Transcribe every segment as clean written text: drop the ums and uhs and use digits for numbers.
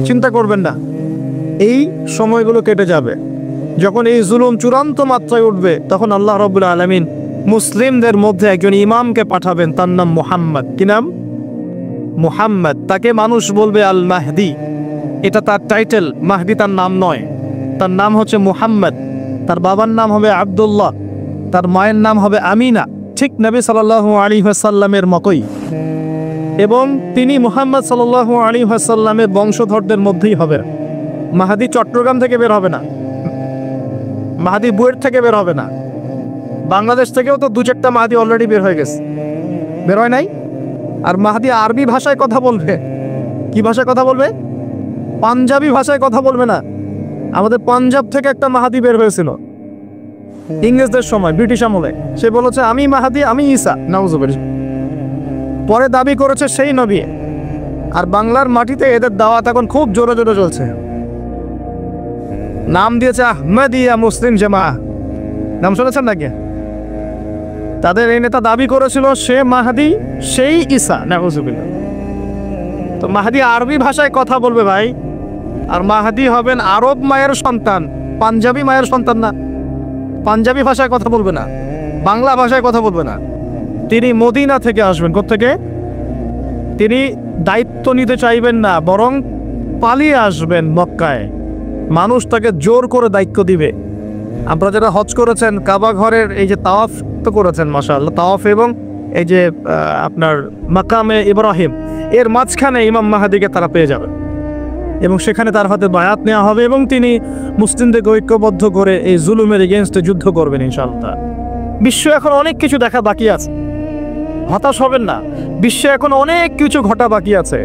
চিন্তা করবেন না, এই সময়গুলো কেটে যাবে। যখন এই জুলুম চূড়ান্ত মাত্রায় উঠবে, তখন আল্লাহ রাব্বুল আলামিন মুসলিমদের মধ্যে একজন ইমামকে পাঠাবেন, তার নাম মুহাম্মদ। কি নাম? মুহাম্মদ। তাকে মানুষ বলবে আল মাহদি। এটা তার টাইটেল, মাহদি তার নাম নয়। তার নাম হচ্ছে মুহাম্মদ। তার বাবার নাম হবে আব্দুল্লাহ, তার মায়ের নাম হবে আমিনা, ঠিক নবী সাল্লাল্লাহু আলাইহি ওয়াসাল্লামের মতোই। এবং তিনি মুহাম্মদ সাল্লাল্লাহু আলাইহি ওয়াসাল্লামের বংশধরদের মধ্যেই হবে। মাহদি চট্টগ্রাম থেকে বের হবে না, মাহদি বুয়েট থেকে বের হবে না। বাংলাদেশ থেকেও তো 2-4টা মাহদি অলরেডি বের হয়ে গেছে, বের হয় নাই? আর মাহদি আরবি ভাষায় কথা বলবে। কি ভাষায় কথা বলবে? পাঞ্জাবি ভাষায় কথা বলবে না। আমাদের পাঞ্জাব থেকে একটা মাহাদি বের হয়েছিল ইংরেজদের সময়, ব্রিটিশ আমলে। সে বলেছে আমি মাহাদি, আমি ঈসা। নাউজুবিল্লাহ। পরে দাবি করেছে সেই নবী। আর বাংলার মাটিতে এদের দাওয়াত এখন খুব জোরে জোরে চলছে। নাম দিয়েছে আহমদিয়া মুসলিম জামাআহ। নাম শুনেছেন নাকি? তাদের এই নেতা দাবি করেছিল সে মাহাদি, সেই ঈসা। নাউজুবিল্লাহ। তো মাহাদি আরবি ভাষায় কথা বলবে ভাই। আর মাহাদি হবেন আরব মায়ের সন্তান, পাঞ্জাবি মায়ের সন্তান না। পাঞ্জাবি ভাষায় কথা বলবে না, বাংলা ভাষায় কথা বলবে না। তিনি মদিনা থেকে আসবেন। কোত্থেকে? তিনি দায়িত্ব নিতে চাইবেন না, বরং পালিয়ে আসবেন মক্কায়। মানুষ তাকে জোর করে দায়িত্ব দিবে। আপনারা যারা হজ করেছেন, কাবা ঘরের এই যে তাওয়াফ তো করেছেন, মাশাআল্লাহ, তাওয়াফ এবং এই যে আপনার মাকামে ইব্রাহিম, এর মাঝখানে ইমাম মাহাদিকে তারা পেয়ে যাবে এবং সেখানে তার হাতে বায়াত নেওয়া হবে এবং তিনি মুসলিমদেরকে ঐক্যবদ্ধ করে এই জুলুমের এগেইনস্টে যুদ্ধ করবেন ইনশাআল্লাহ। বিশ্ব এখন অনেক কিছু দেখা বাকি আছে, হতাশ হবেন না। বিশ্বে এখন অনেক কিছু ঘটা বাকি আছে।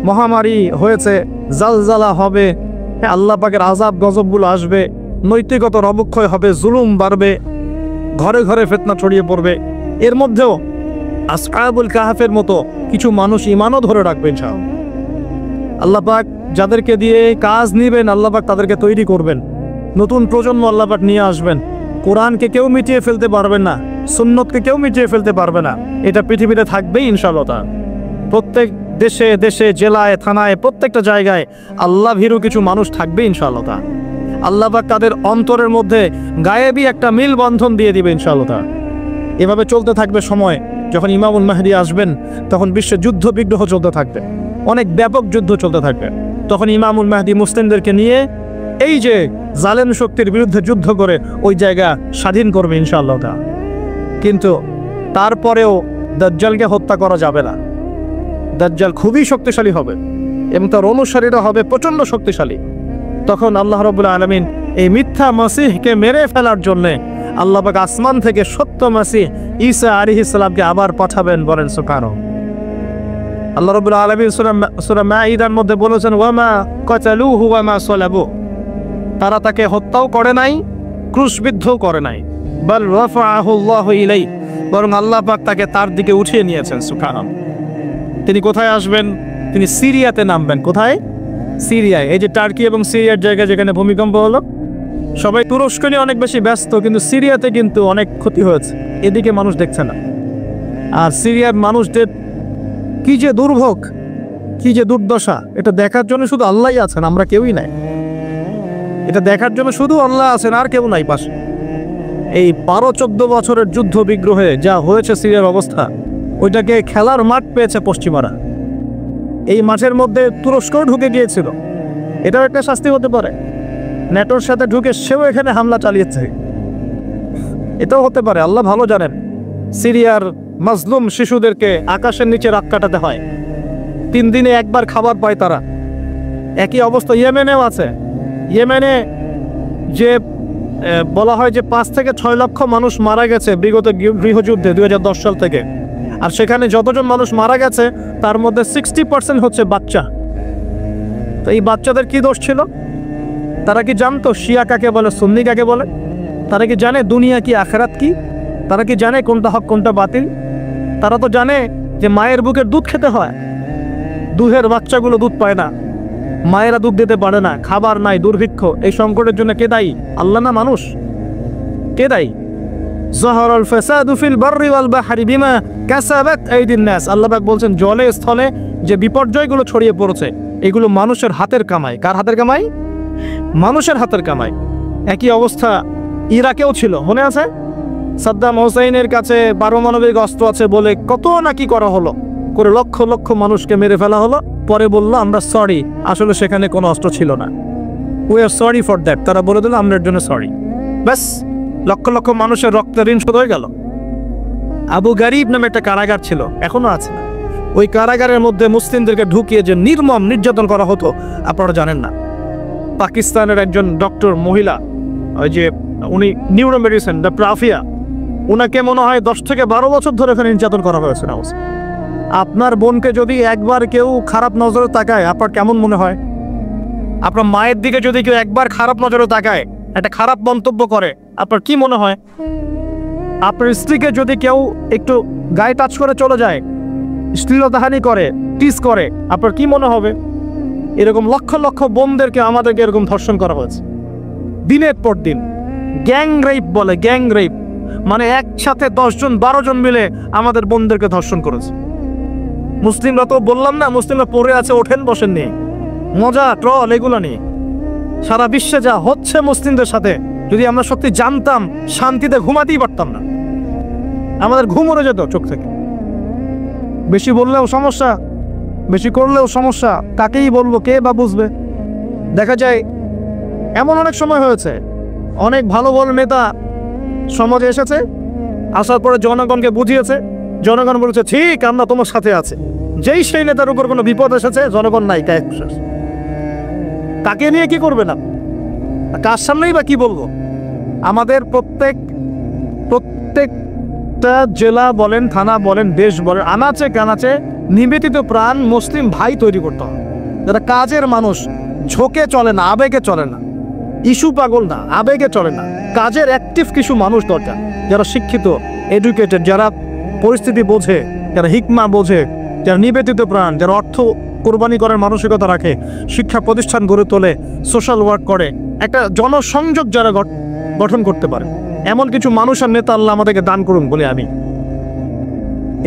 মহামারী হয়েছে, জালজালা হবে, আল্লাহ পাকের আযাব গজবগুলো আসবে, নৈতিকত অবক্ষয় হবে, জুলুম বাড়বে, ঘরে ঘরে ফিতনা ছড়িয়ে পড়বে। এর মধ্যেও আসহাবুল কাহাফের মতো কিছু মানুষ ঈমানও ধরে রাখবে ইনশাআল্লাহ। আল্লাহ পাক যাদেরকে দিয়ে কাজ নিবেন, আল্লাহ পাক তাদেরকে তৈরি করবেন। নতুন প্রজন্ম আল্লাহ পাক নিয়ে আসবেন। কোরআনকে কেউ মিটিয়ে ফেলতে পারবে না, সুন্নতকে কেউ মিটিয়ে ফেলতে পারবে না। এটা পৃথিবীতে থাকবেই ইনশাআল্লাহ। প্রত্যেক দেশে দেশে, জেলায়, থানায়, প্রত্যেকটা জায়গায় আল্লাহ ভীরু কিছু মানুষ থাকবে ইনশাআল্লাহ। আল্লাহ পাক তাদের অন্তরের মধ্যে গায়েবী একটা মিল বন্ধন দিয়ে দিবে ইনশাআল্লাহ। এভাবে চলতে থাকবে সময়। যখন ইমামুল মাহদি আসবেন, তখন বিশ্বে যুদ্ধ বিগ্রহ চলতে থাকবে, অনেক ব্যাপক যুদ্ধ চলতে থাকবে। তখন ইমামুল মাহদি মুসলিমদেরকে নিয়ে এই যে জালেম শক্তির বিরুদ্ধে যুদ্ধ করে ওই জায়গা স্বাধীন করবে ইনশাআল্লাহ। কিন্তু তারপরেও দাজ্জালকে হত্যা করা যাবে না। দাজ্জাল খুবই শক্তিশালী হবে এবং তার অনুসারীরা হবে প্রচণ্ড শক্তিশালী। তখন আল্লাহ রাব্বুল আলামিন এই মিথ্যা মাসিহকে মেরে ফেলার জন্যে আল্লাহ পাক আসমান থেকে সত্য মাসিহ ঈসা আলাইহিস সালামকে আবার পাঠাবেন। বলেন সুবহানাল্লাহ। আল্লাহ রাব্বুল আলামিন সূরা মাঈদার মধ্যে বলেছেন, ওয়ামা কাতালুহু ওয়ামা সালাবু। তারা তাকে হত্যাও করে নাই, ক্রুশবিদ্ধও করে নাই। বাল রাফাআহু আল্লাহু ইলাইহি, বরং আল্লাহ পাক তাকে তার দিকে উঠিয়ে নিয়েছেন। সুবহানাল্লাহ। তিনি কোথায় আসবেন? তিনি সিরিয়াতে নামবেন। কোথায়? সিরিয়ায়। এই যে টার্কি এবং সিরিয়ার জায়গা যেখানে ভূমিকম্প হলো, সবাই তুরস্ক নিয়ে অনেক বেশি ব্যস্ত, কিন্তু সিরিয়াতে কিন্তু অনেক ক্ষতি হয়েছে। এদিকে মানুষ দেখছে না। আর সিরিয়ার মানুষদের কি যে দুর্ভোগ, কি যে দুর্দশা, এটা দেখার জন্য শুধু আল্লাহই আছেন, আমরা কেউই নাই। এটা দেখার জন্য শুধু আল্লাহ আছেন, আর কেউ নাই পাশে। এই 12-14 বছরের যুদ্ধ বিগ্রহে যা হয়েছে সিরিয়ার অবস্থা, ওইটাকে খেলার মাঠ পেয়েছে পশ্চিমারা। এই মাঠের মধ্যে তুরস্কও ঢুকে গিয়েছিল। এটাও একটা শাস্তি হতে পারে। ন্যাটোর সাথে ঢুকে সেও এখানে হামলা চালিয়েছে, এটাও হতে পারে। আল্লাহ ভালো জানেন। সিরিয়ার মাজলুম শিশুদেরকে আকাশের নিচে রাত কাটাতে হয়, 3 দিনে একবার খাবার পায় তারা। একই অবস্থা ইয়েমেনেও আছে। ইয়েমেনে যে বলা হয় যে 5 থেকে 6 লক্ষ মানুষ মারা গেছে বিগত গৃহযুদ্ধে 2010 সাল থেকে। আর সেখানে যতজন মানুষ মারা গেছে তার মধ্যে 60% হচ্ছে বাচ্চা। তো এই বাচ্চাদের কি দোষ ছিল? তারা কি জানতো শিয়া কাকে বলে, সুন্নি কাকে বলে? তারা কি জানে দুনিয়া কি, আখেরাত কি? তারা কি জানে কোনটা হক কোনটা বাতিল? তারা তো জানে যে মায়ের বুকের দুধ খেতে হয়। দুধের বাচ্চাগুলো দুধ পায় না, মায়েরা দুধ দিতে পারে না, খাবার নাই, দুর্ভিক্ষ। এই সংকটের জন্য কে দায়ী? আল্লাহ না মানুষ? কে দায়ী? যাহারাল ফাসাদু ফিল বাররি ওয়াল বাহরি বিমা কাসাবাত আইদিন নাস। আল্লাহ পাক বলছেন জলে স্থলে যে বিপর্যয়গুলো ছড়িয়ে পড়েছে এগুলো মানুষের হাতের কামাই। কার হাতের কামাই? মানুষের হাতের কামাই। একই অবস্থা ইরাকেও ছিল, মনে আছে? সাদ্দাম হোসেনের কাছে পারমাণবিক অস্ত্র আছে বলে কত নাকি করা হলো, করে লক্ষ লক্ষ মানুষকে মেরে ফেলা হলো। পরে বলল আমরা সরি, আসলে সেখানে কোনো অস্ত্র ছিল না, we are sorry for that. তারা বলে দিল আমরা এর জন্য সরি, ব্যাস লক্ষ লক্ষ মানুষের রক্তের ঋণ শোধ হয়ে গেল। আবু গারিব নামে একটা কারাগার ছিল, এখনো আছে। ওই কারাগারের মধ্যে মুসলিমদেরকে ঢুকিয়ে যে নির্মম নির্যাতন করা হতো আপনারা জানেন না। পাকিস্তানের একজন ডক্টর মহিলা, ওই যে উনি নিউরো মেডিসিন ডক্টর আফিয়া, ওনাকে মনে হয় 10 থেকে 12 বছর ধরে এখানে নির্যাতন করা হয়েছে। না, আপনার বোনকে যদি একবার কেউ খারাপ নজরে তাকায় আপনার কেমন মনে হয়? আপনার মায়ের দিকে যদি কেউ একবার খারাপ নজরে তাকায়, একটা খারাপ মন্তব্য করে, আপনার কি মনে হয়? আপনার স্ত্রীকে যদি কেউ একটু গায়ে টাচ করে চলে যায়, শ্লীলতাহানি করে, টিস করে, আপনার কি মনে হবে? এরকম লক্ষ লক্ষ বোনদেরকে আমাদেরকে এরকম ধর্ষণ করা হয়েছে দিনের পর দিন। গ্যাং রেপ বলে, গ্যাং রেপ মানে একসাথে 10 জন 12 জন মিলে আমাদের বোনদেরকে ধর্ষণ করেছে। মুসলিমরা তো বললাম না, মুসলিমরা পড়ে আছে ওঠেন বসেন নিয়ে, মজা ট্রল এগুলো নিয়ে। সারা বিশ্বে যা হচ্ছে মুসলিমদের সাথে, যদি আমরা সত্যি জানতাম শান্তিতে ঘুমাতেই পারতাম না, আমাদের ঘুম উড়ে যেত চোখ থেকে। বেশি বললেও সমস্যা, বেশি করলেও সমস্যা, কাকেই বলবো, কে বা বুঝবে? দেখা যায় এমন অনেক সময় হয়েছে, অনেক ভালো ভালো নেতা সমাজে এসেছে, আসার পরে জনগণকে বুঝিয়েছে, জনগণ বলেছে ঠিক আমরা তোমার সাথে আছে। যেই সেই নেতার উপর কোনো বিপদ এসেছে, জনগণ নাই, তাকে নিয়ে কি করবে না, কার সামনেই বা কি বলবো? আমাদের প্রত্যেকটা জেলা বলেন, থানা বলেন, দেশ বলেন, আনাচে কানাচে নিবেদিত প্রাণ মুসলিম ভাই তৈরি করতে হবে, যারা কাজের মানুষ, ঝোঁকে চলে না, আবেগে চলে না, ইস্যু পাগল না, আবেগে চলে না, কাজের অ্যাক্টিভ কিছু মানুষ দরকার, যারা শিক্ষিত, এডুকেটেড, যারা পরিস্থিতি বোঝে, যারা হিকমা বোঝে, যারা নিবেদিত প্রাণ, যারা অর্থ কোরবানি করার মানসিকতা রাখে, শিক্ষা প্রতিষ্ঠান গড়ে তোলে, সোশ্যাল ওয়ার্ক করে, একটা জনসংযোগ যারা গঠন করতে পারে, এমন কিছু মানুষ আর নেতা আল্লাহ আমাদেরকে দান করুন বলে আমি।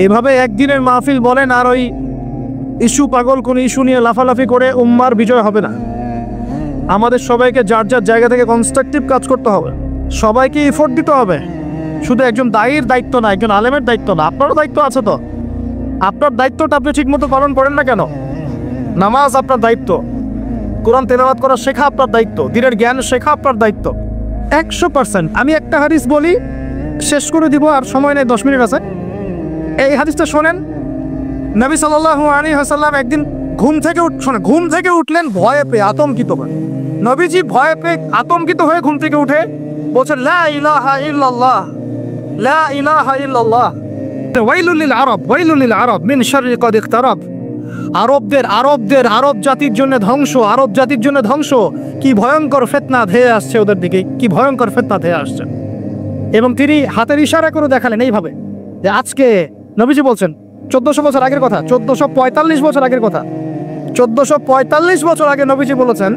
এভাবে একদিনের মাহফিল বলেন আর ওই ইস্যু পাগল কোন ইস্যু নিয়ে লাফালাফি করে উম্মার বিজয় হবে না। আমাদের সবাইকে যার যার জায়গা থেকে কনস্ট্রাকটিভ কাজ করতে হবে, সবাইকে এফোর্ট দিতে হবে। শুধু একজন দায়ীর দায়িত্ব না, একজন আলেমের দায়িত্ব না, আপনারও দায়িত্ব আছে। তো আপনার দায়িত্বটা আপনি ঠিকমতো পালন করেন না কেন? নামাজ আপনার দায়িত্ব, কোরআন তেলাওয়াত করা শেখা আপনার দায়িত্ব, দ্বীনের জ্ঞান শেখা আপনার দায়িত্ব 100%। আমি একটা হাদিস বলি, শেষ করে দিব, আর সময় নেই, 10 মিনিট আছে। এই হাদিসটা শোনেন। নবী সাল্লাল্লাহু আলাইহি ওয়াসাল্লাম একদিন ঘুম থেকে উঠলেন ভয়ে পেয়ে, আতঙ্কিত হয়ে। নবীজি ভয়ে পেয়ে আতঙ্কিত হয়ে ঘুম থেকে উঠে বলছেন লা ইলাহা ইল্লাল্লাহ, লা ইলাহা ইল্লাল্লাহ, ওয়াইলুল লিল আরব, ওয়াইলুল লিল আরব মিন শাররি কদ ইকতারাব। আরব জাতির জন্য ধ্বংস, আরব জাতির জন্য ধ্বংস। কি ভয়ঙ্কর ফিতনা ধেয়ে আসছে ওদের দিকে, কি ভয়ঙ্কর ফিতনা ধেয়ে আসছে। এবং তিনি হাতের ইশারা করে দেখালেন এইভাবে যে আজকে, নবীজি বলছেন 1400 বছর আগের কথা, 1445 বছর আগের কথা, 1445 বছর আগে নবীজি বলেছেন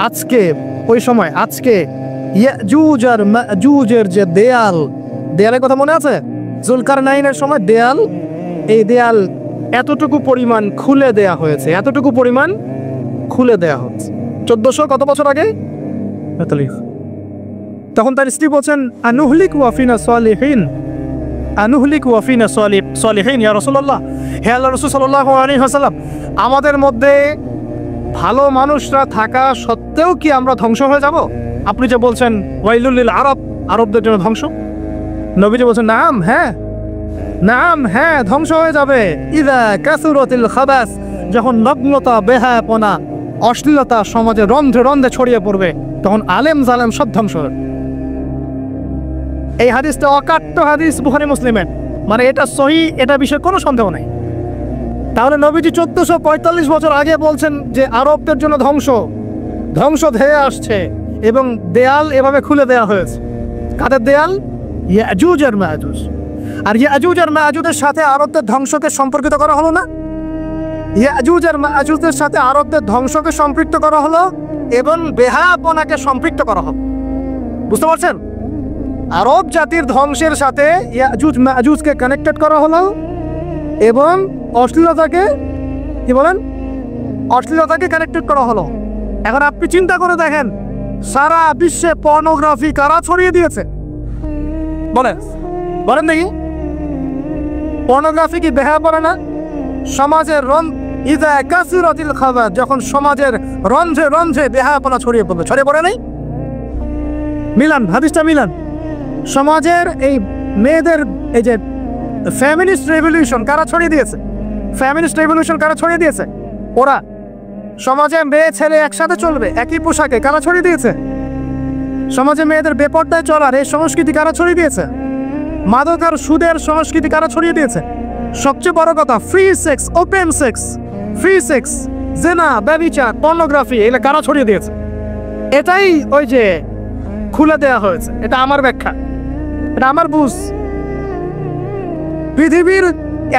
আজকে, ওই সময় আজকে ইয়াজুজ আর মাজুজের যে দেয়ালের কথা মনে আছে? জুলকারনাইনের সময় দেয়াল, এই দেয়াল এতটুকু পরিমাণ খুলে দেয়া হয়েছে, এতটুকু পরিমাণ খুলে দেয়া হচ্ছে 1400 কত বছর আগে? তখন তার স্ত্রী বলছেন আনুহলিক ওয়াফিনা সালিহিন, আনুহলিক ওয়াফিনা সালিহিন ইয়া রাসূলুল্লাহ, হে আল্লাহর রাসূল সাল্লাল্লাহু আলাইহি ওয়াসাল্লাম, আমাদের মধ্যে ভালো মানুষরা থাকা সত্ত্বেও কি আমরা ধ্বংস হয়ে যাব? আপনি যে বলছেন ওয়াইলুল লিল আরব, আরবদের জন্য ধ্বংস। নবীজি বলছেন নাম, হ্যাঁ নাম, হ্যাঁ ধ্বংস হয়ে যাবে। ইযা কাসুরাতিল খাবাস, যখন নগ্নতা, বেহায়াপনা, অশ্লীলতা সমাজে রন্ধ্রে রন্ধ্রে ছড়িয়ে পড়বে, তখন আলেম জালেম সব ধ্বংস হবে। এই হাদিসটা অকাট্য হাদিস, বুখারী মুসলিমের, মানে এটা সহিহ, এটা বিষয়ে কোনো সন্দেহ নাই। তাহলে নবীজি 1445 বছর আগে বলছেন যে আরবদের জন্য ধ্বংস ধেয়ে আসছে, এবং দেয়াল এভাবে খুলে দেয়া হয়েছে। কাদের দেয়াল? ইয়াজুজ আর মাজুজ। আর ইয়াজুজ আর মাজুজের সাথে আরবদের ধ্বংসকে সম্পর্কিত করা হলো না? ইয়াজুজ আর মাজুজের সাথে আরবদের ধ্বংসকে সম্পৃক্ত করা হলো এবং বেহায়াপনাকে সম্পৃক্ত করা হলো। বুঝতে পারছেন? আরব জাতির ধ্বংসের সাথে ইয়াজুজ মাজুজকে কানেক্টেড করা হলো এবং অশ্লীলতাকে কি বলেন অশ্লীলতাকে কানেক্টেড করা হলো। এখন আপনি চিন্তা করে দেখেন, সারা বিশ্বে পর্নোগ্রাফি কারা ছড়িয়ে দিয়েছে? বলেন বলেন দেখি। পর্নোগ্রাফি কি বেহায়া পড়ে না? সমাজের ইদা কাসিরাতিল খাবার, যখন সমাজের রঞ্জে রঞ্জে বেহায়াপনা ছড়িয়ে পড়বে, ছড়িয়ে পড়ে নাই? মিলান, হাদিসটা মিলান। সমাজের এই মেয়েদের এই যে ফ্যামিনিস্ট রেভলিউশন কারা ছড়িয়ে দিয়েছে? ফ্যামিনিস্ট রেভলিউশন কারা ছড়িয়ে দিয়েছে? ওরা। সমাজে মেয়ে ছেলে একসাথে চলবে একই পোশাকে কারা ছড়িয়ে দিয়েছে? সমাজে মেয়েদের বেপর্দায় চলার এই সংস্কৃতি কারা ছড়িয়ে দিয়েছে? মাদক আর সুদের সংস্কৃতি কারা ছড়িয়ে দিয়েছে? সবচেয়ে বড় কথা, free sex, open sex, free sex, জেনা, ব্যভিচার, পর্নোগ্রাফি, এগুলো কারা ছড়িয়ে দিয়েছে? এটাই ওই যে খুলে দেয়া হয়েছে। এটা আমার ব্যাখ্যা, এটা আমার বুঝ। পৃথিবীর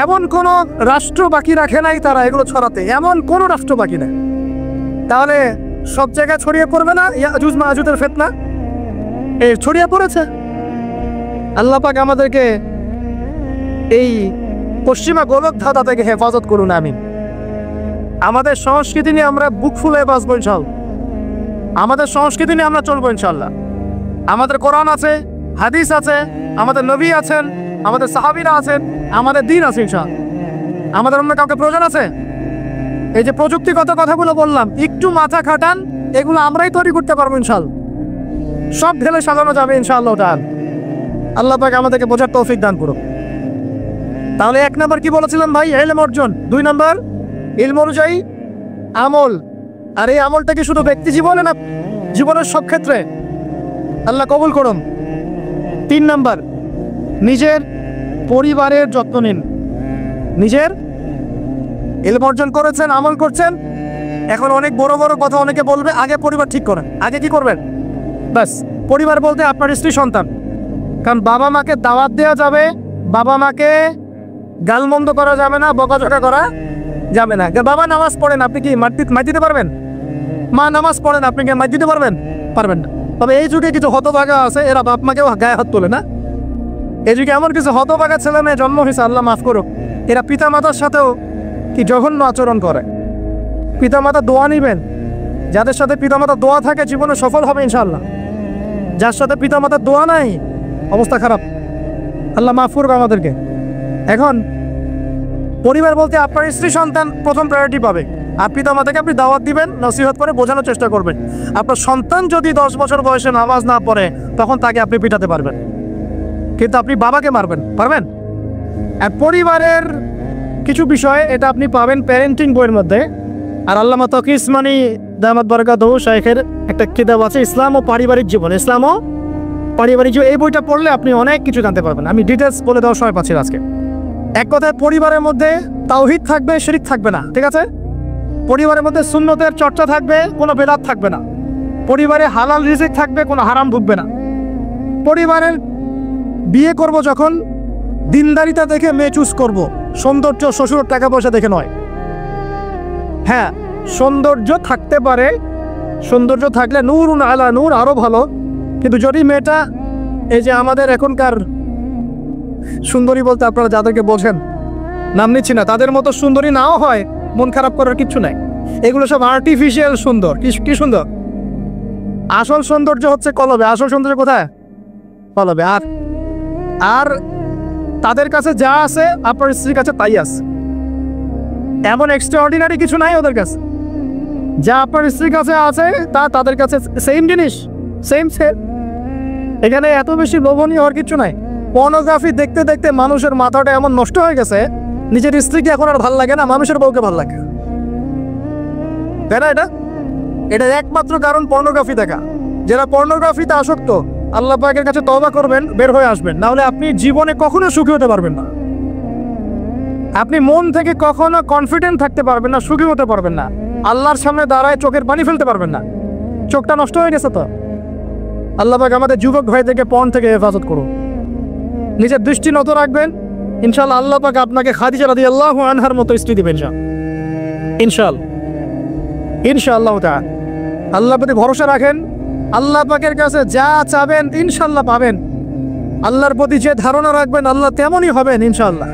এমন কোন রাষ্ট্র বাকি রাখে নাই তারা এগুলো ছড়াতে, এমন কোন রাষ্ট্র বাকি নেই। তাহলে সব জায়গায় ছড়িয়ে পড়বে না ইয়াজুজ মাজুজের ফিতনা? এই ছড়িয়ে পড়েছে। আল্লাহ পাক আমাদেরকে এই পশ্চিমা গোলক ধাঁধা থেকে হেফাজত করুন, আমিন। আমাদের সংস্কৃতি নিয়ে আমরা বুক ফুলে বাঁচবো ইনশাআল্লাহ। আমাদের সংস্কৃতি নিয়ে আমরা চলবো ইনশাআল্লাহ। আমাদের কোরআন আছে, হাদিস আছে, আমাদের নবী আছেন, আমাদের সাহাবীরা আছেন, আমাদের দিন আছে ইনশাআল্লাহ। আমাদের অন্য কাউকে প্রয়োজন আছে? এই যে প্রযুক্তিগত কথাগুলো বললাম, একটু মাথা খাটান, এগুলো আমরাই তৈরি করতে পারবো ইনশাআল্লাহ। সব ঢেলে সাজানো যাবে ইনশাআল্লাহ। আল্লাহ পাক আমাদেরকে বোঝার তৌফিক দান করুন। তাহলে 1 নম্বর কি বলেছিলাম ভাই? ইলম অর্জন। 2 নম্বর ইলম অনুযায়ী আমল। আর এই আমলটা কি শুধু ব্যক্তি জীবনে না, জীবনের সব ক্ষেত্রে? আল্লাহ কবুল করুন। 3 নম্বর নিজের পরিবারের যত্ন নিন। নিজের ইলম অর্জন করেছেন, আমল করছেন, এখন অনেক বড় বড় কথা অনেকে বলবে, আগে পরিবার ঠিক করেন। আগে কি করবেন? ব্যাস, পরিবার বলতে আপনার স্ত্রী সন্তান। কারণ বাবা মাকে দাওয়াত দেওয়া যাবে, বাবা মাকে গালমন্দ করা যাবে না, বকাঝকা করা যাবে না। বাবা নামাজ পড়েন, আপনি কি মার দিতে পারবেন? মা নামাজ পড়েন, আপনি কি মার দিতে পারবেন? পারবেন না। তবে এই যুগে কিছু হতভাগা আছে, এরা বাপ মাকেও গায়ে হাত তোলে না। এই যুগে এমন কিছু হতভাগা ছেলে মেয়ে জন্ম হয়েছে, আল্লাহ মাফ করুক, এরা পিতামাতার সাথেও কি জঘন্য আচরণ করে। পিতামাতা দোয়া নিবেন, যাদের সাথে পিতামাতা দোয়া থাকে জীবনে সফল হবে ইনশাআল্লাহ। যার সাথে পিতামাতার দোয়া নাই, অবস্থা খারাপ। আল্লাহ মাফ করুক আমাদেরকে। এখন পরিবার বলতে আপনার স্ত্রী সন্তান প্রথম প্রায়োরিটি পাবে। আর পিতামাতাকে আপনি দাওয়াত দিবেন, নসিহত করে বোঝানোর চেষ্টা করবেন। আপনার সন্তান যদি 10 বছর বয়সে নামাজ না পড়ে, তখন তাকে আপনি পিটাতে পারবেন, কিন্তু আপনি বাবাকে মারবেন পারবেন? আর পরিবারের কিছু বিষয় এটা আপনি পাবেন প্যারেন্টিং বইয়ের মধ্যে। আর আল্লামা তকি ইসমানী দামাত বারাকাতুহু শাইখের একটা কিতাব আছে, ইসলাম ও পারিবারিক জীবন। ইসলাম ও পারিবারিক জীবন, এই বইটা পড়লে আপনি অনেক কিছু জানতে পারবেন। আমি ডিটেলস বলে দেওয়ার সময় পাচ্ছি আজকে। এক কথায়, পরিবারের মধ্যে তাওহীদ থাকবে, শিরক থাকবে না, ঠিক আছে? পরিবারের মধ্যে সুন্নতের চর্চা থাকবে, কোনো বেদাত থাকবে না। পরিবারে হালাল রিজিক থাকবে, কোনো হারাম ঢুকবে না। পরিবারের বিয়ে করব যখন, দিনদারিতা দেখে মেয়ে চুজ করব, সৌন্দর্য শ্বশুর টাকা পয়সা দেখে নয়। হ্যাঁ, সৌন্দর্য থাকতে পারে, সৌন্দর্য থাকলে নূরুন আলা নূর, আরো ভালো। কিন্তু যদি মেয়েটা এই যে আমাদের এখনকার সুন্দরী বলতে আপনারা যাদেরকে বোঝেন, নাম নিচ্ছি না, তাদের মতো সুন্দরী নাও হয়, মন খারাপ করার কিচ্ছু নাই। এগুলো সব আর্টিফিশিয়াল সুন্দর। কি সুন্দর? আসল সৌন্দর্য হচ্ছে কলবে। আসল সৌন্দর্য কোথায়? কলবে। আর তাদের কাছে যা আছে আপনার স্ত্রীর কাছে তাই আছে। এমন এক্সট্রাঅর্ডিনারি কিছু নাই ওদের কাছে। যা আপনার স্ত্রীর কাছে আছে তা তাদের কাছে সেম জিনিস, সেম। এখানে এত বেশি লোভনীয় হওয়ার কিছু নাই। পর্নোগ্রাফি দেখতে দেখতে মানুষের মাথাটা এমন নষ্ট হয়ে গেছে, নিজের স্ত্রীকে এখন আর ভাল লাগে না, মানুষের বউকে ভাল লাগে, তাই না? এটা একমাত্র কারণ পর্নোগ্রাফি দেখা। যারা পর্নোগ্রাফিতে আসক্ত, আল্লাহ পাকের কাছে তওবা করবেন, বের হয়ে আসবেন, না হলে আপনি জীবনে কখনো সুখী হতে পারবেন না। আপনি মন থেকে কখনো কনফিডেন্ট থাকতে পারবেন না, সুখী হতে পারবেন না। আল্লাহর সামনে দাঁড়ায় চোখের পানি ফেলতে পারবেন না। চোখটা নষ্ট হয়ে গেছে তো। আল্লাহ পাক আমাদের যুবক ভাইদেরকে পর্ন থেকে হেফাজত করুন। নিজের দৃষ্টি নত রাখবেন, ইনশাআল্লাহ আল্লাহ পাক আপনাকে খাদিজা রাদিয়াল্লাহু আনহার মতো স্ত্রী দিবেন ইনশাআল্লাহ তাআলা। আল্লাহর প্রতি ভরসা রাখেন, আল্লাহ পাকের কাছে যা চাবেন ইনশাআল্লাহ পাবেন। আল্লাহর প্রতি যে ধারণা রাখবেন, আল্লাহ তেমনই হবেন ইনশাআল্লাহ।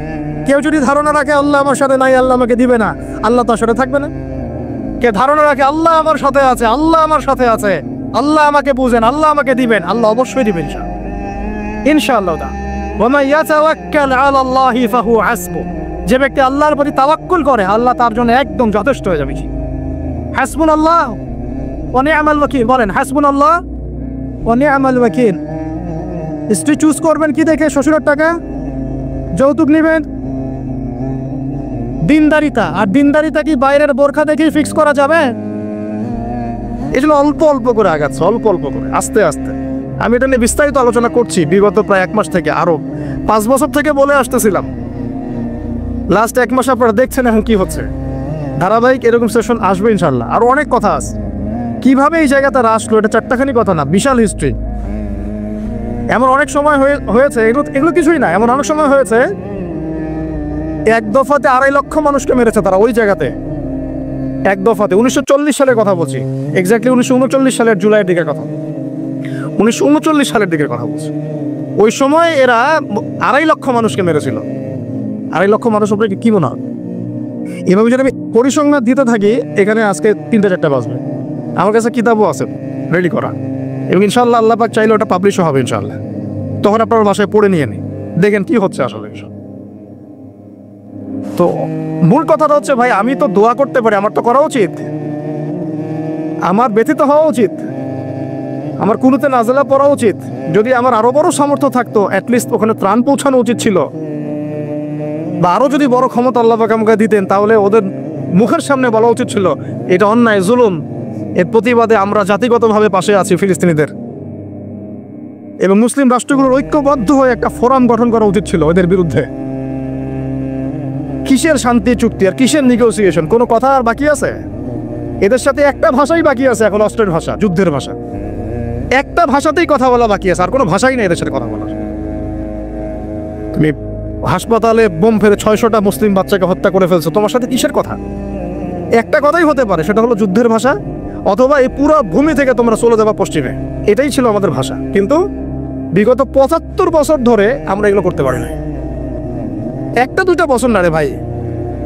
কেউ যদি ধারণা রাখে আল্লাহ আমার সাথে নাই, আল্লাহ আমাকে দিবে না, আল্লাহ তার সাথে থাকবে না। কে ধারণা রাখে আল্লাহ আমার সাথে আছে, আল্লাহ আমার সাথে আছে, আল্লাহ আমাকে বুঝেন, আল্লাহ আমাকে দিবেন, আল্লাহ অবশ্যই দিবেন ইনশাআল্লাহ। ওয়া মান ইয়াতাওয়াক্কাল আলাল্লাহি ফাহুয়া হাসবুহ, যে ব্যক্তি আল্লাহর প্রতি তাওয়াক্কুল করে আল্লাহ তার জন্য একদম যথেষ্ট হয়ে যাবে। হাসবুনাল্লাহ ওয়া নি'মাল ওয়াকিল, বলেন হাসবুনাল্লাহ ওয়া নি'মাল ওয়াকিল। স্ত্রী চুজ করবেন কি দেখে? শ্বশুরের টাকা, যৌতুক নেবেন, দিনদারিতা। আর দিনদারিতা কি বাইরের বোরখা দেখেই ফিক্স করা যাবে? এজন্য অল্প অল্প করে আগাচ্ছে, অল্প অল্প করে, আস্তে আস্তে। আমি এটা নিয়ে বিস্তারিত আলোচনা করছি বিগত প্রায় 1 মাস থেকে, আরো 5 বছর থেকে বলে আসতেছিলাম। লাস্ট 1 মাস আপনারা দেখছেন এখন কি হচ্ছে। ধারাবাহিক এরকম সেশন আসবে ইনশাল্লাহ। আরো অনেক কথা আছে কিভাবে এই জায়গাটা আসলো, এটা চারটাখানি কথা না, বিশাল হিস্ট্রি। এমন অনেক সময় হয়েছে, এগুলো কিছুই না, এমন অনেক সময় হয়েছে এক দফাতে 2.5 লক্ষ মানুষকে মেরেছে তারা ওই জায়গাতে, এক দফাতে। 1940 সালের কথা বলছি, এক্স্যাক্টলি 1939 সালের জুলাইয়ের দিকের কথা, 1939 সালের দিকের কথা বলছি। ওই সময় এরা 2.5 লক্ষ মানুষকে মেরেছিল। 2.5 লক্ষ মানুষ উপরে কি মনে হয়? এভাবে যদি আমি পরিসংখ্যান দিতে থাকি এখানে আজকে 3টা-4টা বাজবে। আমার কাছে কিতাবও আছে রেডি করা, এবং ইনশাআল্লাহ আল্লাহ পাক চাইলে ওটা পাবলিশও হবে ইনশাআল্লাহ। তখন আপনার বাসায় পড়ে নিয়ে নিন, দেখেন কি হচ্ছে আসলে। তো মূল কথাটা হচ্ছে ভাই, আমি তো দোয়া করতে পারি, আমার তো করা উচিত, আমার ব্যথিত হওয়া উচিত, আমার কুনুতে নাজেলা পড়া উচিত। যদি আমার আরো বড় সামর্থ্য থাকতো অ্যাটলিস্ট ওখানে ত্রাণ পৌঁছানো উচিত ছিল, বা আরো যদি বড় ক্ষমতা আল্লাহ পাক আমাকে দিতেন তাহলে ওদের মুখের সামনে বলা উচিত ছিল এটা অন্যায়, জুলুম, এর প্রতিবাদে আমরা জাতিগতভাবে পাশে আছি ফিলিস্তিনিদের। এবং মুসলিম রাষ্ট্রগুলোর ঐক্যবদ্ধ হয়ে একটা ফোরাম গঠন করা উচিত ছিল এদের বিরুদ্ধে। কিসের শান্তি চুক্তি আর কিসের নেগোসিয়েশন? কোনো কথা আর বাকি আছে? এদের সাথে একটা ভাষাই বাকি আছে এখন, অস্ত্রের ভাষা, যুদ্ধের ভাষা। একটা ভাষাতেই কথা বলা বাকি আছে, আর কোনো ভাষাই নেই এদের সাথে কথা বলার। তুমি হাসপাতালে বোম ফেলে 600টা মুসলিম বাচ্চাকে হত্যা করে ফেলছো, তোমার সাথে কিসের কথা? একটা কথাই হতে পারে, সেটা হলো যুদ্ধের ভাষা, অথবা এই পুরো ভূমি থেকে তোমরা চলে যাবা পশ্চিমে। এটাই ছিল আমাদের ভাষা। কিন্তু বিগত 75 বছর ধরে আমরা এগুলো করতে পারি না। 1-2টা বছর না রে ভাই,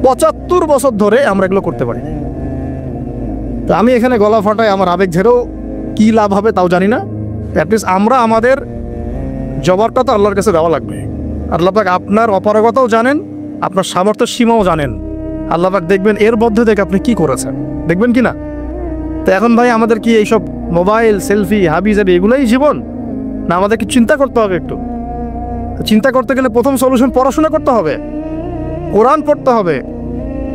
75 বছর ধরে আমরা এগুলো করতে পারি। তো আমি এখানে গলা ফাটাই, আমার আবেগ ঝেড়েও কি লাভ হবে তাও জানি না। অ্যাটলিস্ট আমরা আমাদের জবাবটা তো আল্লাহর কাছে দেওয়া লাগবে। আল্লাহ পাক আপনার অপারগতাও জানেন, আপনার সামর্থ্যের সীমাও জানেন। আল্লাহ পাক দেখবেন এর মধ্যে থেকে আপনি কি করেছেন, দেখবেন কি না? তো এখন ভাই আমাদের কি এইসব মোবাইল, সেলফি, হাবি জাবি এগুলোই জীবন? না আমাদেরকে চিন্তা করতে হবে একটু। চিন্তা করতে গেলে প্রথম সলিউশন পড়াশোনা করতে হবে, কোরআন পড়তে হবে।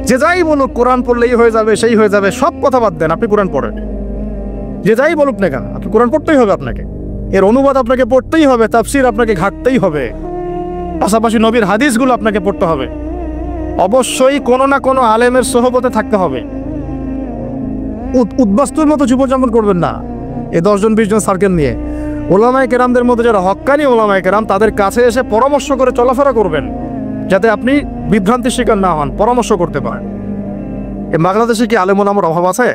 যে যাই বলুক কোরআন পড়লেই হয়ে যাবে, সেই হয়ে যাবে, সব কথা বাদ দেন, আপনি কোরআন পড়েন। যে যাই বলুক না কেন, আপনি কোরআন পড়তেই হবে, আপনাকে এর অনুবাদ আপনাকে পড়তেই হবে, তাফসির আপনাকে ঘাটতেই হবে, পাশাপাশি নবীর হাদিসগুলো আপনাকে পড়তে হবে। অবশ্যই কোনো না কোনো আলেমের সোহবতে থাকতে হবে। উদ্বাস্তুর মতো জীবনযাপন করবেন না এই 10 জন 20 জন সার্কেল নিয়ে। ওলামায়ে কেরামদের মধ্যে যারা হক্কানি ওলামায়ে কেরাম, তাদের কাছে এসে পরামর্শ করে চলাফেরা করবেন, যাতে আপনি বিভ্রান্তির শিকার না হন, পরামর্শ করতে পারেন। এই বাংলাদেশে কি আলেম ওলামার অভাব আছে?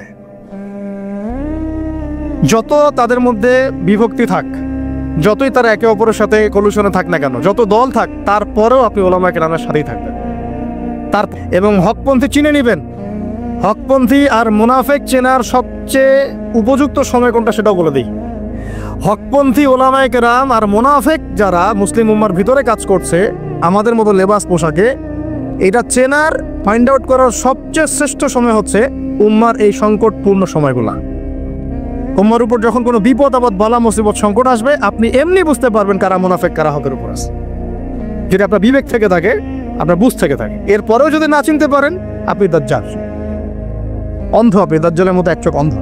যত তাদের মধ্যে বিভক্তি থাক, যতই তারা একে অপরের সাথে কলুশনে থাক না কেন, যত দল থাক, তারপরেও আপনি ওলামায়ে কেরামের সাথেই থাকবেন। এবং হকপন্থী চিনে নেবেন। হকপন্থী আর মুনাফেক চেনার সবচেয়ে উপযুক্ত সময় কোনটা সেটাও বলে দিই। হকপন্থী ওলামায়ে কেরাম আর মুনাফেক যারা মুসলিম উম্মার ভিতরে কাজ করছে আমাদের মতো লেবাস পোশাকে, এটা চেনার, ফাইন্ড আউট করার সবচেয়ে শ্রেষ্ঠ সময় হচ্ছে উম্মার এই সংকটপূর্ণ সময়গুলা। উম্মার উপর যখন কোনো বিপদ আপদ, বালা মুসিবত, সংকট আসবে, আপনি এমনি বুঝতে পারবেন কারা মুনাফেক কারা হকের উপর আছে। যদি আপনার বিবেক থেকে থাকে, আপনার বুঝ থেকে থাকে। এরপরেও যদি না চিনতে পারেন, আপনি দাজ্জাল, অন্ধ, আপনি দাজ্জালের মতো এক চোখ অন্ধ।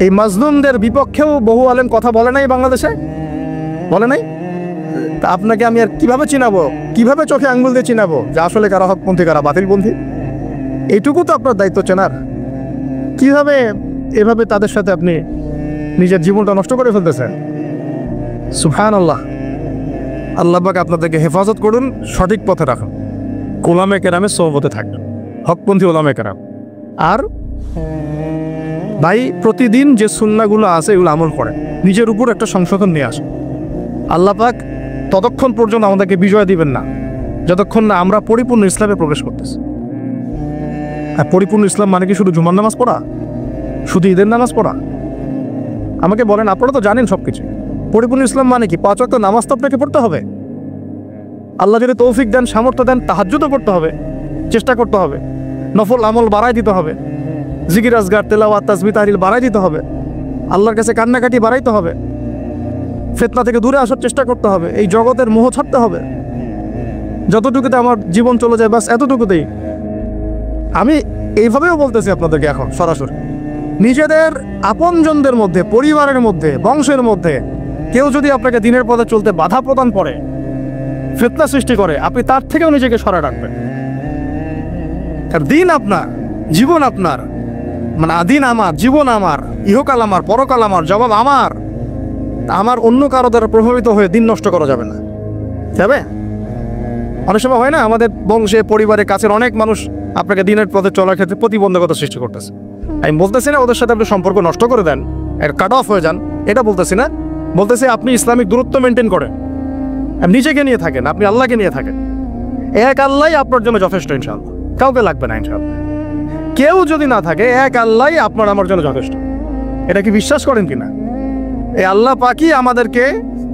এই মাজলুমদের বিপক্ষেও বহু আলেম কথা বলে নাই বাংলাদেশে, বলে নাই। তা আপনাকে আমি আর কিভাবে চিনাবো, কিভাবে চোখে আঙ্গুল দিয়ে চিনাবো যে আসলে কারা হকপন্থী কারা বাতিলপন্থী? এইটুকু তো আপনার দায়িত্ব চেনার। কিভাবে এভাবে তাদের সাথে আপনি নিজের জীবনটা নষ্ট করে ফেলতেছেন? সুবহানাল্লাহ। আল্লাহ পাক আপনাদেরকে হেফাজত করুন, সঠিক পথে রাখুন, ওলামায়ে কেরামের সোহবতে থাকবেন, হকপন্থী ওলামায়ে কেরাম। আর ভাই প্রতিদিন যে সুন্নাহগুলো আছে এগুলো আমল করেন, নিজের উপর একটা সংশোধন নিয়ে আসেন। আল্লাহ পাক ততক্ষণ পর্যন্ত আমাদেরকে বিজয় দিবেন না যতক্ষণ না আমরা পরিপূর্ণ ইসলামে প্রবেশ করতেছি। আর পরিপূর্ণ ইসলাম মানে কি শুধু জুমার নামাজ পড়া, শুধু ঈদের নামাজ পড়া? আমাকে বলেন, আপনারা তো জানেন সব কিছু। পরিপূর্ণ ইসলাম মানে কি? 5 ওয়াক্ত নামাজ তো আপনাকে পড়তে হবে। আল্লাহ যদি তৌফিক দেন, সামর্থ্য দেন, তাহাজ্জুদও করতে হবে, চেষ্টা করতে হবে, নফল আমল বাড়াই দিতে হবে, জিকির আজগার তেলাওয়াত তাসবিহ তাহলিল বাড়াই দিতে হবে, আল্লাহর কাছে কান্নাকাটি বাড়াইতে হবে, ফিতনা থেকে দূরে আসার চেষ্টা করতে হবে, এই জগতের মোহ ছাড়তে হবে। যতটুকুতে আমার জীবন চলে যায় বাস এতটুকুতেই। আমি এইভাবেও বলতেছি আপনাদেরকে এখন সরাসরি, নিজেদের আপনজনদের মধ্যে, পরিবারের মধ্যে, বংশের মধ্যে কেউ যদি আপনাকে দিনের পথে চলতে বাধা প্রদান করে, ফিতনা সৃষ্টি করে, আপনি তার থেকেও নিজেকে সরা রাখবেন। দিন আপনার, জীবন আপনার, মানে আদিন আমার, জীবন আমার, ইহকাল আমার, পরকাল আমার, জবাব আমার। আমার অন্য কারো দ্বারা প্রভাবিত হয়ে দিন নষ্ট করা যাবে না, যাবে? অনেক সময় হয় না, আমাদের বংশে, পরিবারের কাছের অনেক মানুষ আপনাকে দিনের পথে চলার ক্ষেত্রে প্রতিবন্ধকতা সৃষ্টি করতেছে। আমি বলতেছি না ওদের সাথে আপনি সম্পর্ক নষ্ট করে দেন, কাট অফ হয়ে যান, এটা বলতেছি না। বলতেছি আপনি ইসলামিক দূরত্ব মেনটেন করেন, নিজেকে নিয়ে থাকেন, আপনি আল্লাহকে নিয়ে থাকেন। এক আল্লাহই আপনার জন্য যথেষ্ট, ইনশাআল্লাহ। কাউকে লাগবে না, ইনশাআল্লাহ। কেউ যদি না থাকে, এক আল্লাহই আপনার আমার জন্য যথেষ্ট। এটা কি বিশ্বাস করেন কিনা? এই আল্লাহ পাকই আমাদেরকে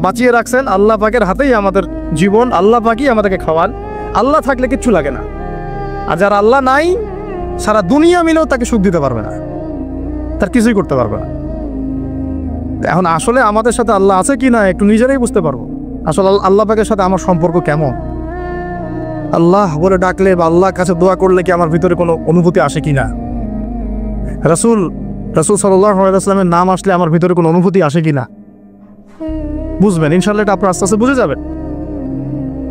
বাঁচিয়ে রাখছেন, আল্লাহ পাকের হাতেই আমাদের জীবন, আল্লাহ পাকই আমাদেরকে খাওয়ান। আল্লাহ থাকলে কিচ্ছু লাগে না। আর যার আল্লাহ নাই, সারা দুনিয়া মিলেও তাকে সুখ দিতে পারবে না, তার কিছুই করতে পারবে না। এখন আসলে আমাদের সাথে আল্লাহ আছে কি না একটু নিজেরাই বুঝতে পারবো। আসলে আল্লাহ পাকের সাথে আমার সম্পর্ক কেমন? আল্লাহ বলে ডাকলে বা আল্লাহর কাছে দোয়া করলে কি আমার ভিতরে কোনো অনুভূতি আসে কি না? রাসূল সাল্লাল্লাহু আলাইহি ওয়াসাল্লামের নাম আসলে আমার ভিতরে কোনো অনুভূতি আসে কি না বুঝবেন। ইনশাআল্লাহ এটা আপনার আস্তে আস্তে বুঝে যাবেন।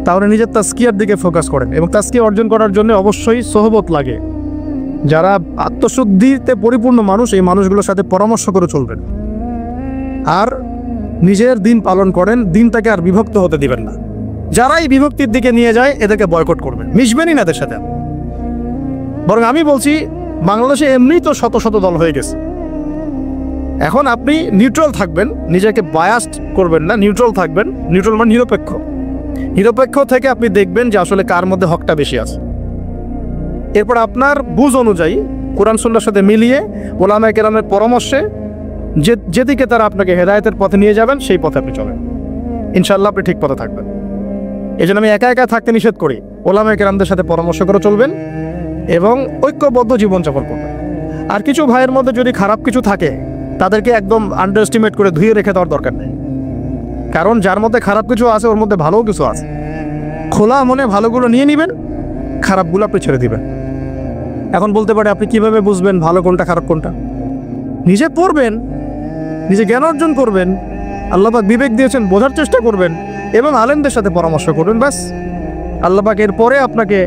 তাহলে নিজের তাজকিয়ার দিকে ফোকাস করেন, এবং তাজকিয়া অর্জন করার জন্য অবশ্যই সোহবত লাগে। যারা আত্মশুদ্ধিতে পরিপূর্ণ মানুষ, এই মানুষগুলোর সাথে পরামর্শ করে চলবেন। আর নিজের দিন পালন করেন, দিনটাকে আর বিভক্ত হতে দিবেন না। যারাই বিভক্তির দিকে নিয়ে যায় এদেরকে বয়কট করবেন, মিশবেনই না এদের সাথে। বরং আমি বলছি, বাংলাদেশে এমনিই তো শত শত দল হয়ে গেছে। এখন আপনি নিউট্রাল থাকবেন, নিজেকে বায়াসড করবেন না, নিউট্রাল থাকবেন। নিউট্রাল মানে নিরপেক্ষ। নিরপেক্ষ থেকে আপনি দেখবেন যে আসলে কার মধ্যে হকটা বেশি আছে। এরপর আপনার বুঝ অনুযায়ী কোরআন সুন্নাহর সাথে মিলিয়ে ওলামায়ে কেরামের পরামর্শে যেদিকে তারা আপনাকে হেদায়েতের পথে নিয়ে যাবেন, সেই পথে আপনি চলেন। ইনশাআল্লাহ আপনি ঠিক পথে থাকবেন। এই জন্য আমি একা একা থাকতে নিষেধ করি। ওলামায়ে কেরামদের সাথে পরামর্শ করে চলবেন এবং ঐক্যবদ্ধ জীবনযাপন করবেন। আর কিছু ভাইয়ের মধ্যে যদি খারাপ কিছু থাকে, তাদেরকে একদম আন্ডার এস্টিমেট করে ধুয়ে রেখে দেওয়ার দরকার নেই। কারণ যার মধ্যে খারাপ কিছু আছে, ওর মধ্যে ভালোও কিছু আছে। খোলা মনে ভালোগুলো নিয়ে নেবেন, খারাপগুলো আপনি ছেড়ে দিবেন। এখন বলতে পারে, আপনি কিভাবে বুঝবেন ভালো কোনটা খারাপ কোনটা? নিজে পড়বেন, নিজে জ্ঞান অর্জন করবেন, আল্লাহ পাক বিবেক দিয়েছেন, বোঝার চেষ্টা করবেন এবং আলেমদের সাথে পরামর্শ করবেন। ব্যাস, আল্লাহ পাক এরপরে আপনাকে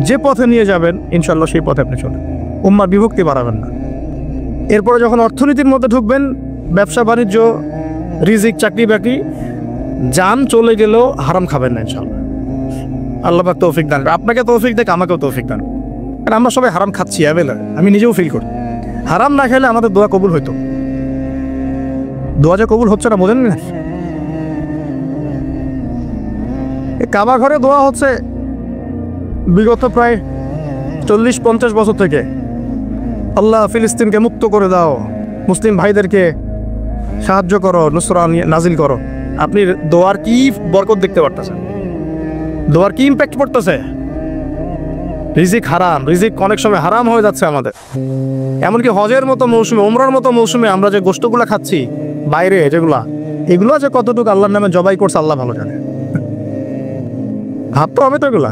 যে পথে নিয়ে যাবেন, ইনশাআল্লাহ সেই পথে আপনি চলেন। উম্মার বিভক্তি বাড়াবেন না। এরপরে যখন অর্থনীতির মধ্যে ঢুকবেন, ব্যবসা বাণিজ্য, রিজিক, চাকরি বাকরি, জান চলে গেলেও হারাম খাবেন না, ইনশাআল্লাহ। আল্লাহ পাক তৌফিক দান, আপনাকে তৌফিক দেখ, আমাকেও তৌফিক দান। কারণ আমরা সবাই হারাম খাচ্ছি, অ্যাভেলেবল। আমি নিজেও ফিল করি, হারাম না খেলে আমাদের দোয়া কবুল হইতো। দোয়া যে কবুল হচ্ছে না, বোঝেন না? কাবা ঘরে দোয়া হচ্ছে বিগত প্রায় 40-50 বছর থেকে। আল্লাহ ফিলিস্তিনকে মুক্ত করে দাও, মুসলিম ভাইদেরকে সাহায্য করো, নুসরা নাজিল করো। আপনি দোয়ার কি বরকত দেখতে পারতেছেন? দোয়ার কি ইম্প্যাক্ট পড়তেছে? রিজিক হারাম, রিজিক অনেক সময় হারাম হয়ে যাচ্ছে আমাদের। এমনকি হজের মতো মৌসুমে, উমরার মতো মৌসুমে আমরা যে গোশতগুলো খাচ্ছি বাইরে, এগুলো যে কতটুকু আল্লাহর নামে জবাই করছে আল্লাহ ভালো জানে। ভাবতো আমি তো এগুলা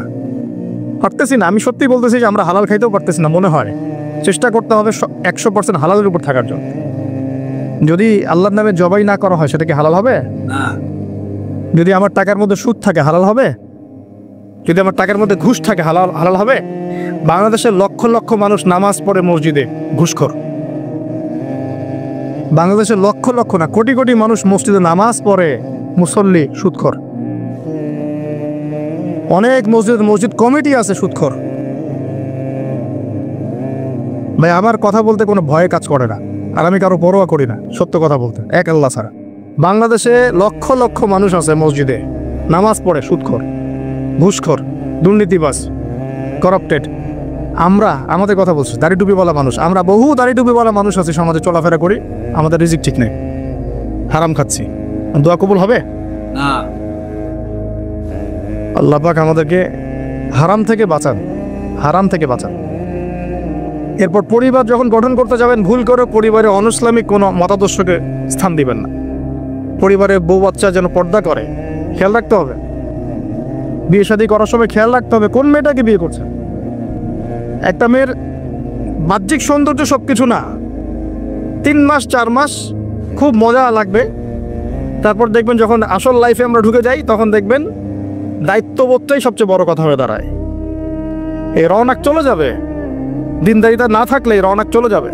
পারতেছি না। আমি সত্যি বলতেছি যে আমরা হালাল খাইতেও পারতেছি না। মনে হয় চেষ্টা করতে হবে 100% হালালের উপর থাকার জন্য। যদি আল্লাহর নামে জবাই না করা হয়, সেটা কি হালাল হবে? যদি আমার টাকার মধ্যে সুদ থাকে, হালাল হবে? যদি আমার টাকার মধ্যে ঘুষ থাকে, হালাল হবে? বাংলাদেশের লক্ষ লক্ষ মানুষ নামাজ পড়ে মসজিদে, ঘুষখোর। বাংলাদেশের লক্ষ লক্ষ না, কোটি কোটি মানুষ মসজিদে নামাজ পড়ে, মুসল্লি, সুদখোর। অনেক মসজিদ কমিটি আছে সুদখোর। ভাই, আমার কথা বলতে কোনো ভয়ে কাজ করে না, আর আমি কারো পরোয়া করি না, সত্য কথা বলতে, এক আল্লাহ ছাড়া। বাংলাদেশে লক্ষ লক্ষ মানুষ আছে মসজিদে, নামাজ পড়ে, সুদখোর, ঘুষখোর, দুর্নীতিবাজ, করাপ্টেড। আমরা আমাদের কথা বলছি, দাড়ি টুপিওয়ালা মানুষ, আমরা বহু দাড়ি টুপিওয়ালা মানুষ আছি সমাজে, চলাফেরা করি, আমাদের রিজিক ঠিক নেই, হারাম খাচ্ছি, দোয়া কবুল হবে না। আল্লাহ পাক আমাদেরকে হারাম থেকে বাঁচান, হারাম থেকে বাঁচান। এরপর পরিবার যখন গঠন করতে যাবেন, ভুল করে পরিবারে অনইসলামিক কোনো মতাদর্শকে স্থান দিবেন না। পরিবারে বউ বাচ্চা যেন পর্দা করে, খেয়াল রাখতে হবে। বিয়ে শাদী করার সময় খেয়াল রাখতে হবে কোন মেয়েটাকে বিয়ে করছে। একটা মেয়ের বাহ্যিক সৌন্দর্য সব কিছু না, 3 মাস 4 মাস খুব মজা লাগবে, তারপর দেখবেন যখন আসল লাইফে আমরা ঢুকে যাই তখন দেখবেন দায়িত্ববোধটাই সবচেয়ে বড় কথা হয়ে দাঁড়ায়। এই রওনাক চলে যাবে, দিনদারিতা না থাকলে এই রওনাক চলে যাবে।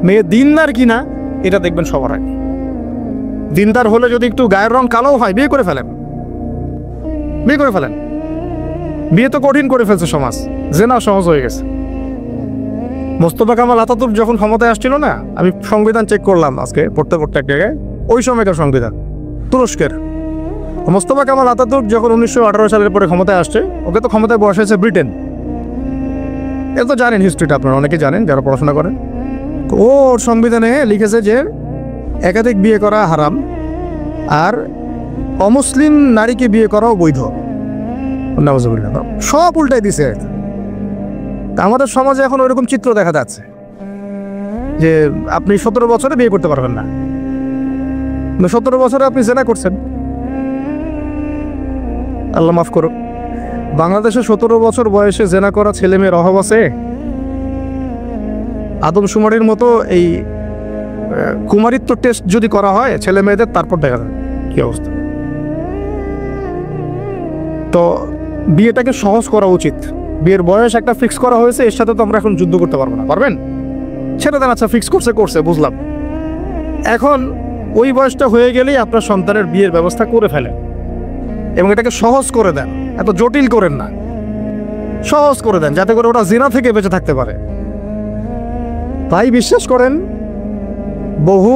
মেয়ে দিনদার কিনা এটা দেখবেন সবার আগে। দিনদার হলে যদি একটু গায়ের রং কালো হয়, বিয়ে করে ফেলেন, বিয়ে করে ফেলেন। বিয়ে তো কঠিন করে ফেলছে সমাজ, জেনা সহজ হয়ে গেছে। মোস্তফা কামাল আতাতুর্ক যখন ক্ষমতায় আসছিল না, আমি সংবিধান চেক করলাম আজকে পড়তে পড়তে এক জায়গায়, ওই সময়কার সংবিধান তুরস্কের। মোস্তফা কামাল আতাতুর্ক যখন 1918 সালের পরে ক্ষমতায় আসছে, ওকে তো ক্ষমতায় বসেছে ব্রিটেন। এ তো জানেন হিস্ট্রিটা, আপনারা অনেকে জানেন যারা পড়াশোনা করেন। ওর সংবিধানে লিখেছে যে একাধিক বিয়ে করা হারাম, আর অমুসলিম নারীকে বিয়ে করাও বৈধ। নাউজুবিল্লাহ, সব উল্টাই দিছে। আমাদের সমাজে এখন ওইরকম চিত্র দেখা যাচ্ছে যে আপনি 17 বছরে বিয়ে করতে পারবেন না, 17 বছরে আপনি জেনা করছেন। আল্লাহ মাফ করুক, বাংলাদেশে 17 বছর বয়সে জেনা করা ছেলে মেয়ের অভাব আছে? আদমশুমারির মতো এই কুমারিত্ব টেস্ট যদি করা হয় ছেলে মেয়েদের, তারপর দেখা যাবে কি অবস্থা। তো বিয়েটাকে সহজ করা উচিত। বিয়ের বয়স একটা ফিক্স করা হয়েছে, এর সাথে তো আমরা এখন যুদ্ধ করতে পারবো না। পারবেন? ছেড়ে দেন, আচ্ছা ফিক্স করছে বুঝলাম। এখন ওই বয়সটা হয়ে গেলেই আপনার সন্তানের বিয়ের ব্যবস্থা করে ফেলেন এবং এটাকে সহজ করে দেন, এত জটিল করেন না, সহজ করে দেন যাতে করে ওরা জিনা থেকে বেঁচে থাকতে পারে। তাই বিশ্বাস করেন, বহু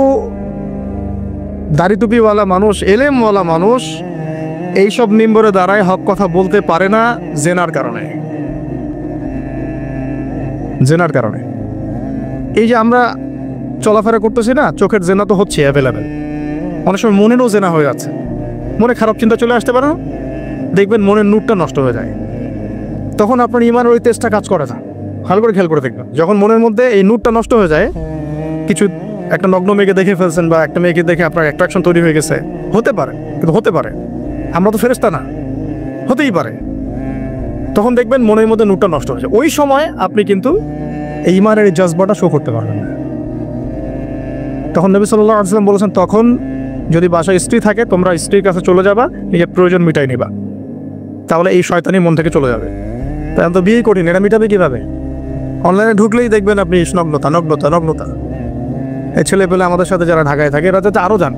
দাড়ি টুপিওয়ালা মানুষ, এলেমওয়ালা মানুষ এইসব মিম্বরে দাঁড়ায় হক কথা বলতে পারে না জেনার কারণে। জেনার কারণে এই যে আমরা চলাফেরা করতেছি না, চোখের জেনা তো হচ্ছে অ্যাভেলেবেল। অনেক সময় মনেরও জেনা হয়ে যাচ্ছে, মনে খারাপ চিন্তা চলে আসতে পারে না, দেখবেন মনের নূরটা নষ্ট হয়ে যায়। তখন আপনার ইমানের ওই তেজটা কাজ করে না। ভালো করে খেয়াল করে দেখবেন, যখন মনের মধ্যে এই নূরটা নষ্ট হয়ে যায়, কিছু একটা নগ্ন মেয়েকে দেখে ফেলছেন বা একটা মেয়েকে দেখে আপনার অ্যাট্রাকশন তৈরি হয়ে গেছে, হতে পারে, কিন্তু হতে পারে, আমরা তো ফেরেশতা না, হতেই পারে। তখন দেখবেন মনের মধ্যে নূরটা নষ্ট হয়ে যায়। ওই সময় আপনি কিন্তু এই ইমানের এই জজবাটা শো করতে পারবেন না। তখন নবী সাল্লাল্লাহু আলাইহি ওয়াসাল্লাম বলেছেন, তখন যদি বাসায় স্ত্রী থাকে তোমরা স্ত্রীর কাছে চলে যাবা, নিজের প্রয়োজন মিটাই নিবা, তাহলে এই শয়তানি মন থেকে চলে যাবে। তাই তো বিয়ে কঠিন, এটা মিটাবে কীভাবে? অনলাইনে ঢুকলেই দেখবেন আপনি নগ্নতা। এই ছেলে পেলে আমাদের সাথে যারা ঢাকায় থাকে এরা যাতে আরও জান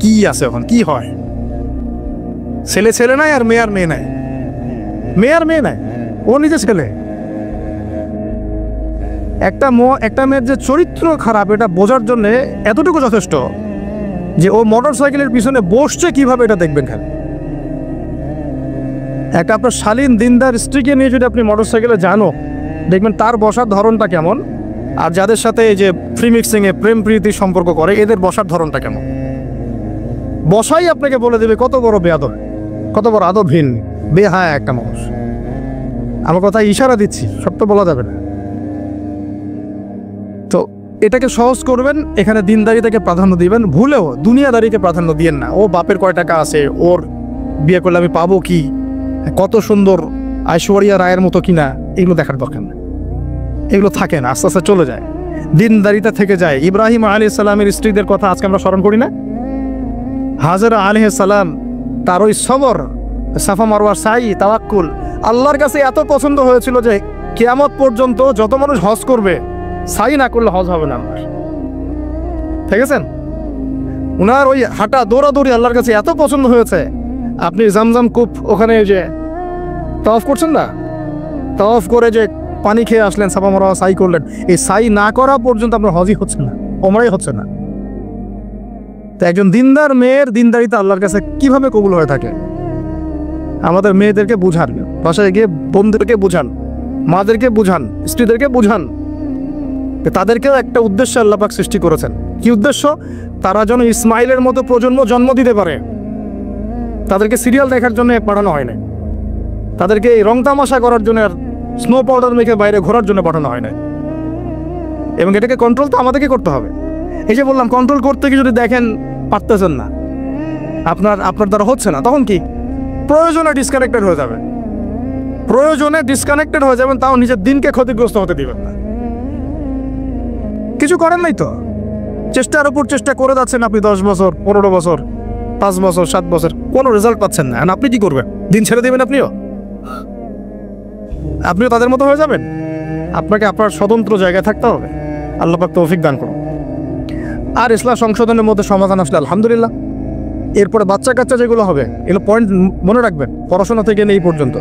কি আছে, এখন কি হয়। ছেলে নাই আর মেয়ে নাই, মেয়ে নাই, ও নিজে ছেলে। একটা মেয়ের যে চরিত্র খারাপ এটা বোঝার জন্য এতটুকু যথেষ্ট যে ও মোটর সাইকেলের পিছনে বসছে কিভাবে, এটা দেখবেন। খালি একটা আপনার শালীন দিনদার স্ত্রীকে নিয়ে যদি আপনি মোটর সাইকেলে জানো, দেখবেন তার বসার ধরনটা কেমন, আর যাদের সাথে এই যে ফ্রি মিক্সিংয়ে প্রেম প্রীতি সম্পর্ক করে এদের বসার ধরনটা কেমন। বসাই আপনাকে বলে দেবে কত বড় বেয়াদব, কত বড় আদবহীন বেহায়া একটা মানুষ। আমার কথা ইশারা দিচ্ছি, সব তো বলা যাবে না। তো এটাকে সহজ করবেন, এখানে দিনদারিতাকে প্রাধান্য দিবেন, ভুলেও দুনিয়াদারিকে প্রাধান্য দিয়েন না। ও বাপের কয় টাকা আছে, ওর বিয়ে করলে আমি পাবো কি, কত সুন্দর ঐশ্বরিয়া রায়ের মতো কিনা, এগুলো দেখার দরকার না। এগুলো থাকে না, আস্তে আস্তে চলে যায়, দিনদারিতা থেকে যায়। ইব্রাহিম আলাইহিস সালামের স্ত্রীদের কথা আজকে আমরা স্মরণ করি না? হাজরা আলাইহিস সালাম, তার ওই সবর, সাফা মারওয়ার সাই, তাওয়াক্কুল আল্লাহর কাছে এত পছন্দ হয়েছিল যে কিয়ামত পর্যন্ত যত মানুষ হজ করবে, সাই না করলে হজ হবে না আমার। ঠিক আছে? উনার ওই হাঁটা দৌড়াদৌড়ি আল্লাহর কাছে এত পছন্দ হয়েছে। আপনি জামজাম কূপ ওখানে যে তাওয়াফ করছেন না, তাওয়াফ করে যে পানি খেয়ে আসলেন, সাফা মারওয়া সাই করলেন, এই সাই না করা পর্যন্ত আপনার হজই হচ্ছে না, ওমরাই হচ্ছে না। তো একজন দিনদার মেয়ের দিনদারিতা আল্লাহর কাছে কিভাবে কবুল হয়ে থাকে? আমাদের মেয়েদেরকে বুঝান, বাসায় গিয়ে বোনদেরকে বুঝান, মাদেরকে বুঝান, স্ত্রীদেরকে বুঝান, তাদেরকেও একটা উদ্দেশ্যে আল্লাহ পাক সৃষ্টি করেছেন। কি উদ্দেশ্য? তারা যেন ইসমাইলের মতো প্রজন্ম জন্ম দিতে পারে। তাদেরকে সিরিয়াল দেখার জন্য পাঠানো হয় না, তাদেরকে রং তামাশা করার জন্য আর স্নো পাউডার মেখে বাইরে ঘোরার জন্য পাঠানো হয় না। এবং এটাকে কন্ট্রোল তো আমাদেরকে করতে হবে। এই যে বললাম, কন্ট্রোল করতে গিয়ে যদি দেখেন পারতেছেন না, আপনার দ্বারা হচ্ছে না, তখন কি প্রয়োজনে ডিসকানেক্টেড হয়ে যাবে, প্রয়োজনে ডিসকানেক্টেড হয়ে যাবেন, তাও নিজের দিনকে ক্ষতিগ্রস্ত হতে দিবেন না। কিছু করেন নাই তো, চেষ্টার উপর চেষ্টা করে যাচ্ছেন আপনি 10 বছর, 15 বছর, 5 বছর, 7 বছর, কোনো রেজাল্ট পাচ্ছেন না। আপনি কি করবেন? দিন ছেড়ে দেবেন? আপনিও তাদের মতো হয়ে যাবেন? আপনাকে আপনার স্বতন্ত্র জায়গায় থাকতে হবে। আল্লাহ পাক তৌফিক দান করুন। আর ইসলাম সংশোধনের মধ্যে সমাধান আসলে আলহামদুলিল্লাহ। এরপরে বাচ্চা কাচ্চা যেগুলো হবে, এগুলো পয়েন্ট মনে রাখবেন, পড়াশোনা থেকে এই পর্যন্ত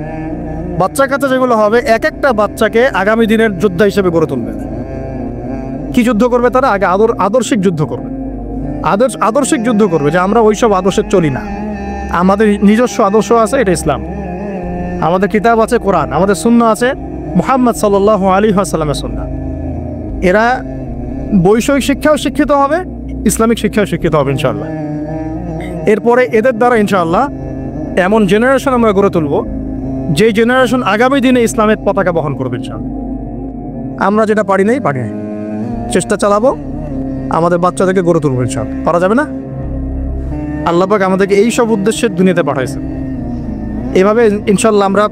বাচ্চা কাচ্চা যেগুলো হবে, এক একটা বাচ্চাকে আগামী দিনের যোদ্ধা হিসেবে গড়ে তুলবে। কি যুদ্ধ করবে তারা? আগে আদর্শিক যুদ্ধ করবে, আদর্শিক যুদ্ধ করবে, যে আমরা ওইসব আদর্শে চলি না, আমাদের নিজস্ব আদর্শ আছে, এটা ইসলাম। আমাদের কিতাব আছে কোরআন, আমাদের সুন্নাহ আছে মুহাম্মদ সাল্লাল্লাহু আলাইহি ওয়াসাল্লামের সুন্নাহ। এরা বৈষয়িক শিক্ষাও শিক্ষিত হবে, ইসলামিক শিক্ষাও শিক্ষিত হবে ইনশাআল্লাহ। এরপরে এদের দ্বারা ইনশাআল্লাহ এমন জেনারেশন আমরা গড়ে তুলব, যে জেনারেশন আগামী দিনে ইসলামের পতাকা বহন করবে ইনশাআল্লাহ। আমরা যেটা পারি নাই, চেষ্টা চালাবো, আমাদের বাচ্চাদেরকে গড়ে তুলবো ইনশাআল্লাহ। পারা যাবে না? আল্লাহ পাক আমাদেরকে এই সব উদ্দেশ্যে দুনিয়াতে পাঠাইছে। এভাবে ইনশাআল্লাহ আমরা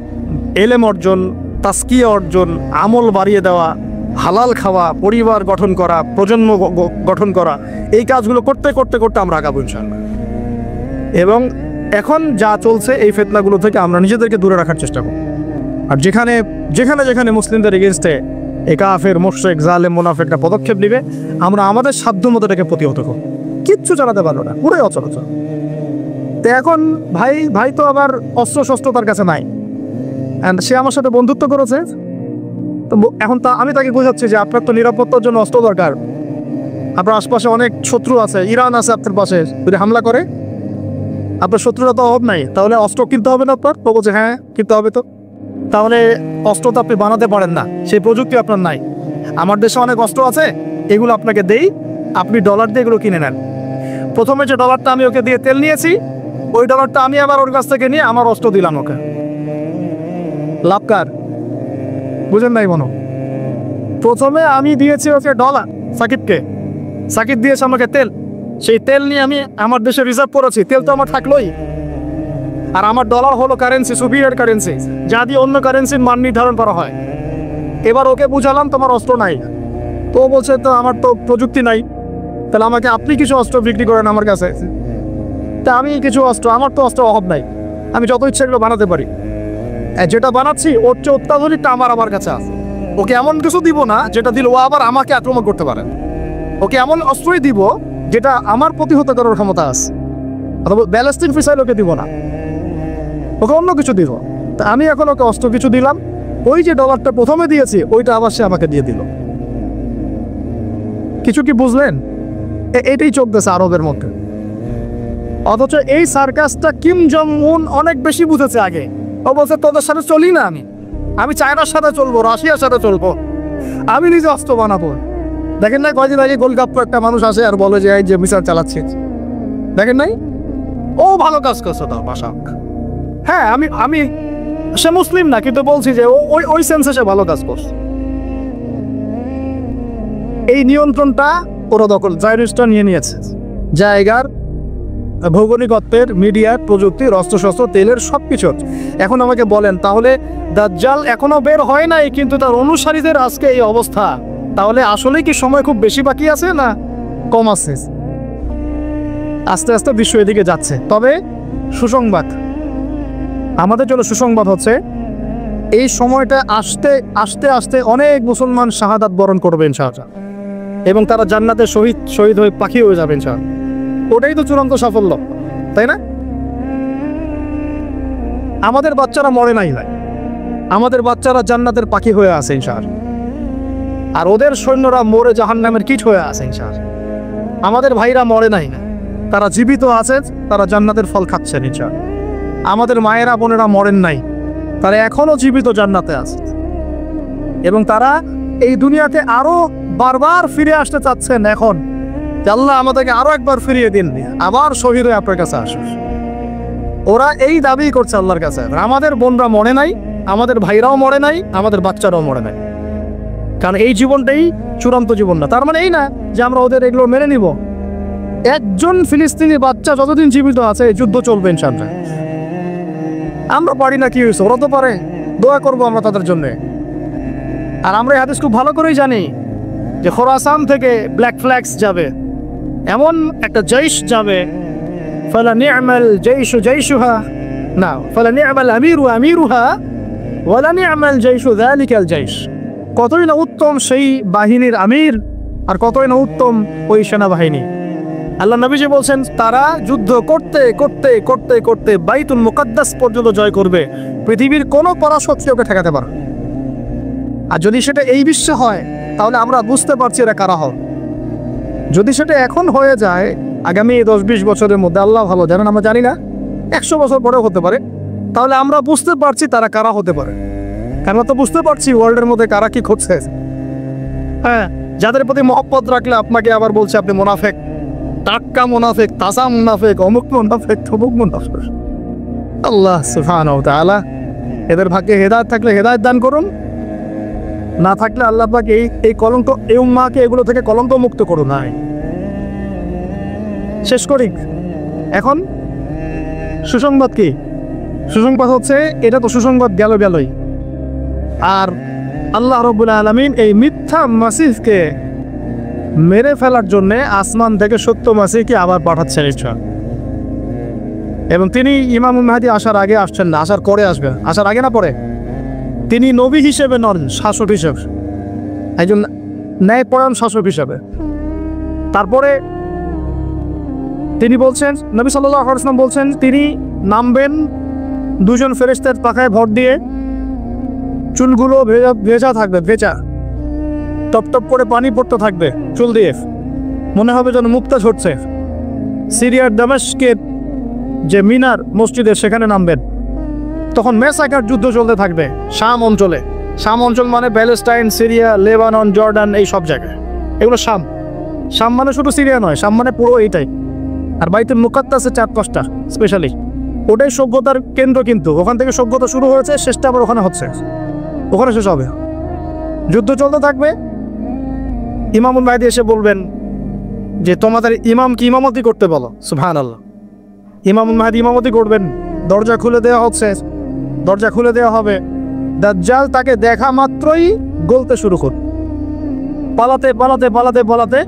এলেম অর্জন, তাসকিয়া অর্জন, আমল বাড়িয়ে দেওয়া, হালাল খাওয়া, পরিবার গঠন করা, প্রজন্ম গঠন করা, এই কাজগুলো করতে করতে করতে আমরা আগাবো ইনশাআল্লাহ। এবং এখন যা চলছে এই ফিতনাগুলো থেকে আমরা নিজেদেরকে দূরে রাখার চেষ্টা করব। আর যেখানে যেখানে যেখানে মুসলিমদের এগেইনস্টে এই কাফের, মুশরিক, জালেম, মুনাফিকরা পদক্ষেপ নেবে, আমরা আমাদের সাধ্য মতো এটাকে প্রতিহত করব। কিচ্ছু চালাতে পারলো না, পুরোই অচলাচল। তো এখন ভাই তো আবার অস্ত্র শস্ত্র তার কাছে নাই, অ্যান্ড সে আমার সাথে বন্ধুত্ব করেছে। তো এখন আমি তাকে বোঝাচ্ছি যে আপনার তো নিরাপত্তার জন্য অস্ত্র দরকার, আপনার আশপাশে অনেক শত্রু আছে, ইরান আছে আপনার পাশে, যদি হামলা করে আপনার শত্রুরা তো অভাব নাই, তাহলে অস্ত্র কিনতে হবে না আপনার? তো বলছে হ্যাঁ কিনতে হবে। তো তাহলে অস্ত্র তো আপনি বানাতে পারেন না, সেই প্রযুক্তি আপনার নাই। আমার দেশে অনেক অস্ত্র আছে, এগুলো আপনাকে দেই, আপনি ডলার দিয়ে এগুলো কিনে নেন। প্রথমে যে ডলারটা আমি ওকে দিয়ে তেল নিয়েছি, ওই ডলারটা আমি আবার ওর কাছ থেকে নিয়ে আমার অস্ত্র দিলাম ওকে। লাভ কার? বুঝেন নাই মনো? প্রথমে আমি দিয়েছি ওকে ডলার, সাকিব দিয়েছে আমাকে তেল, সেই তেল নিয়ে আমি আমার দেশে রিজার্ভ করেছি, তেল তো আমার থাকলোই। আর আমার ডলার হলো কারেন্সি, সুপিরিয়র কারেন্সি, যা দিয়ে অন্য কারেন্সির মান নির্ধারণ করা হয়। এবার ওকে বুঝালাম তোমার অস্ত্র নাই, তো বলছে তো আমার তো প্রযুক্তি নাই, তাহলে আমাকে আপনি কিছু অস্ত্র বিক্রি করেন আমার কাছে। তা আমি কিছু অস্ত্র, আমার তো অস্ত্র অভাব নাই, আমি যত ইচ্ছা এগুলো বানাতে পারি, যেটা বানাচ্ছি ওর চেয়ে অত্যাধুনিকটা আমার কাছে আছে। ওকে এমন কিছু দিব না যেটা দিল ও আবার আমাকে আক্রমণ করতে পারে, ওকে এমন অস্ত্রই দিব যেটা আমার প্রতিহত করার ক্ষমতা আছে। অথবা ব্যালিস্টিক মিসাইল ওকে দিব না, ওকে অন্য কিছু দিব। তা আমি এখন ওকে অস্ত্র কিছু দিলাম, ওই যে ডলারটা প্রথমে দিয়েছি ওইটা আবার সে আমাকে দিয়ে দিল। কিছু কি বুঝলেন? এটাই চলতেছে আরবের মধ্যে। অথচ এই সার্কাসটা কিম জং উন অনেক বেশি বুঝেছে আগে। ও বলছে তোদের সাথে চলি না, আমি চায়নার সাথে চলবো, রাশিয়ার সাথে চলবো, আমি নিজে অস্ত্র বানাবো। দেখেন নাই কয়দিন আগে গোলগাপ্পা একটা মানুষ আসে আর বলে যে এই যে মিসাইল চালাচ্ছে, দেখেন নাই? ও ভালো কাজ করছে তার ভাষা। হ্যাঁ আমি সে মুসলিম না, কিন্তু বলছি যে ওই সেন্সে সে ভালো কাজ করছে। এই নিয়ন্ত্রণটা ওরা দখল জায়নিস্টরা নিয়ে নিয়েছে, জায়গার, ভৌগোলিকত্বের, মিডিয়ার, প্রযুক্তির, অস্ত্রশস্ত্র, তেলের, সবকিছু। এখন আমাকে বলেন, তাহলে দাজ্জাল এখনো বের হয় নাই কিন্তু তার অনুসারীদের আজকে এই অবস্থা, তাহলে আসলে কি সময় খুব বেশি বাকি আছে না কম আছে? আস্তে আস্তে বিশ্ব এদিকে যাচ্ছে। তবে সুসংবাদ, আমাদের জন্য সুসংবাদ হচ্ছে এই সময়টা আস্তে আস্তে আস্তে অনেক মুসলমান শাহাদাত বরণ করবে ইনশাআল্লাহ, এবং তারা জান্নাতে শহীদ হয়ে পাখি হয়ে যাবে ইনশাআল্লাহ। ওটাই তো চূড়ান্ত সাফল্য, তাই না? আমাদের বাচ্চারা মরে নাই ভাই, আমাদের বাচ্চারা জান্নাতের পাখি হয়ে আছে ইনশাআল্লাহ, আর ওদের সৈন্যরা মরে জাহান্নামের কীট হয়ে আছে ইনশাআল্লাহ। আমাদের ভাইরা মরে নাই, তারা জীবিত আছে, তারা জান্নাতের ফল খাচ্ছেন ইনশাআল্লাহ। আমাদের মায়েরা বোনেরা মরেন নাই, তারা এখনো জীবিত জান্নাতে আছে। এবং তারা এই দুনিয়াতে আরো বারবার ফিরে আসতে চাচ্ছেন এখন, যে আল্লাহ আমাদেরকে আরো একবার ফিরিয়ে দিন, আবার শহীদ হয়ে আপনার কাছে আসুন। ওরা এই দাবি করছে আল্লাহর কাছে। আমাদের বোনরা মরে নাই, আমাদের ভাইরাও মরে নাই, আমাদের বাচ্চারাও মরে নাই, কারণ এই জীবনটাই চূড়ান্ত জীবন না। তার মানে এই না যে আমরা ওদের এগুলো মেনে নিব। একজন ফিলিস্তিনি বাচ্চা যতদিন জীবিত আছে যুদ্ধ চলবে ইনশাআল্লাহ। আমরা পারি না, কি হয়েছে, ওরা তো পারে, দোয়া করবো আমরা তাদের জন্য। আর আমরা এই হাদিস খুব ভালো করেই জানি যে খোরাসান থেকে ব্ল্যাক ফ্ল্যাগস যাবে, এমন একটা জৈশ যাবে, ফালা নি'মাল জাইশু জাইশুহা, না ফালা নি'মাল আমিরু আমিরুহা ওয়ালা নি'মাল জাইশু যালিকাল জাইশ। কতই না উত্তম সেই বাহিনীর আমির, আর কতই না উত্তম ওই সেনাবাহিনী। আল্লাহ নবীজি বলছেন তারা যুদ্ধ করতে করতে করতে করতে বাইতুল মুকাদ্দাস পর্যন্ত জয় করবে, পৃথিবীর কোনো পরাশক্তি ওকে ঠেকাতে পারে। আর যদি সেটা এই বিশ্বে হয় তাহলে আমরা বুঝতে পারছি এরা কারা হয়। যদি সেটা এখন হয়ে যায় আগামী 10-20 বছরের মধ্যে, আল্লাহ ভালো জানেন, আমরা জানি না, 100 বছর পরেও হতে পারে, তাহলে আমরা বুঝতে পারছি তারা কারা হতে পারে। আমরা তো বুঝতে পারছি ওয়ার্ল্ডের মধ্যে কারা কি করছে। হ্যাঁ, যাদের প্রতি মহব্বত রাখলে আপনাকে আবার বলছে আপনি মুনাফেক, টাক্কা মুনাফেক, তাসা মুনাফেক, অমুক মুনাফেক, তমুক মুনাফেক। আল্লাহ সুবহানাহু ওয়া তাআলা এদের ভাগ্যে হেদায়েত থাকলে হেদায়েত দান করুন, না থাকলে আল্লাহ পাক এই কলঙ্ক, এই উম্মাহকে এগুলো থেকে কলঙ্ক মুক্ত করুন। শেষ করি। এখন সুসংবাদ কি? সুসংবাদ হচ্ছে, এটা তো সুসংবাদ গেলই, আর আল্লাহ রাব্বুল আলামিন এই মিথ্যা মাসিহকে মেরে ফেলার জন্য আসমান থেকে সত্য মাসিহকে আবার পাঠাচ্ছেন ইনশাআল্লাহ। এবং তিনি ইমাম মাহদী আসার আগে আসছেন না, আসার পরে আসবে। আসার আগে না পরে? তিনি নবী হিসেবে নন, শাসক হিসেবে, একজন ন্যায়পরায়ণ শাসক হিসেবে। তারপরে তিনি বলছেন, নবী সাল্লাল্লাহু আলাইহি ওয়াসাল্লাম বলছেন, তিনি নামবেন 2 জন ফেরেশতার পাখায় ভর দিয়ে, চুলগুলো ভেজা থাকবে, ভেজা, টপ টপ করে পানি পড়তে থাকবে চুল দিয়ে, মনে হবে যেন মুক্তা ঝরছে। সিরিয়ার দামেস্কের যে মিনার মসজিদের সেখানে নামবেন। তখন মেসাকার যুদ্ধ চলতে থাকবে শাম অঞ্চলে। শাম অঞ্চল মানে প্যালেস্টাইন, সিরিয়া, লেবানন, জর্ডান, এই সব জায়গায়, এগুলো শাম। শাম মানে শুধু সিরিয়া নয়, শাম মানে পুরো এইটাই। আর বাইতুল মুকাদ্দাসে 4-5টা স্পেশালি, ওটাই সভ্যতার কেন্দ্র, কিন্তু ওখান থেকে সভ্যতা শুরু হয়েছে, শেষটা আবার ওখানে হচ্ছে, ওখানে শেষ হবে। যুদ্ধ চলতে থাকবে। ইমামুল মাহদী এসে বলবেন যে তোমাদের ইমামকে ইমামতি করতে বলো। সুবহানাল্লাহ। ইমামুল মাহদী ইমামতি করবেন, দরজা খুলে দেওয়া হচ্ছে, দরজা খুলে দেওয়া হবে। দাজ্জাল তাকে দেখা মাত্রই গলতে শুরু করবে, পালাতে পালাতে পালাতে পালাতে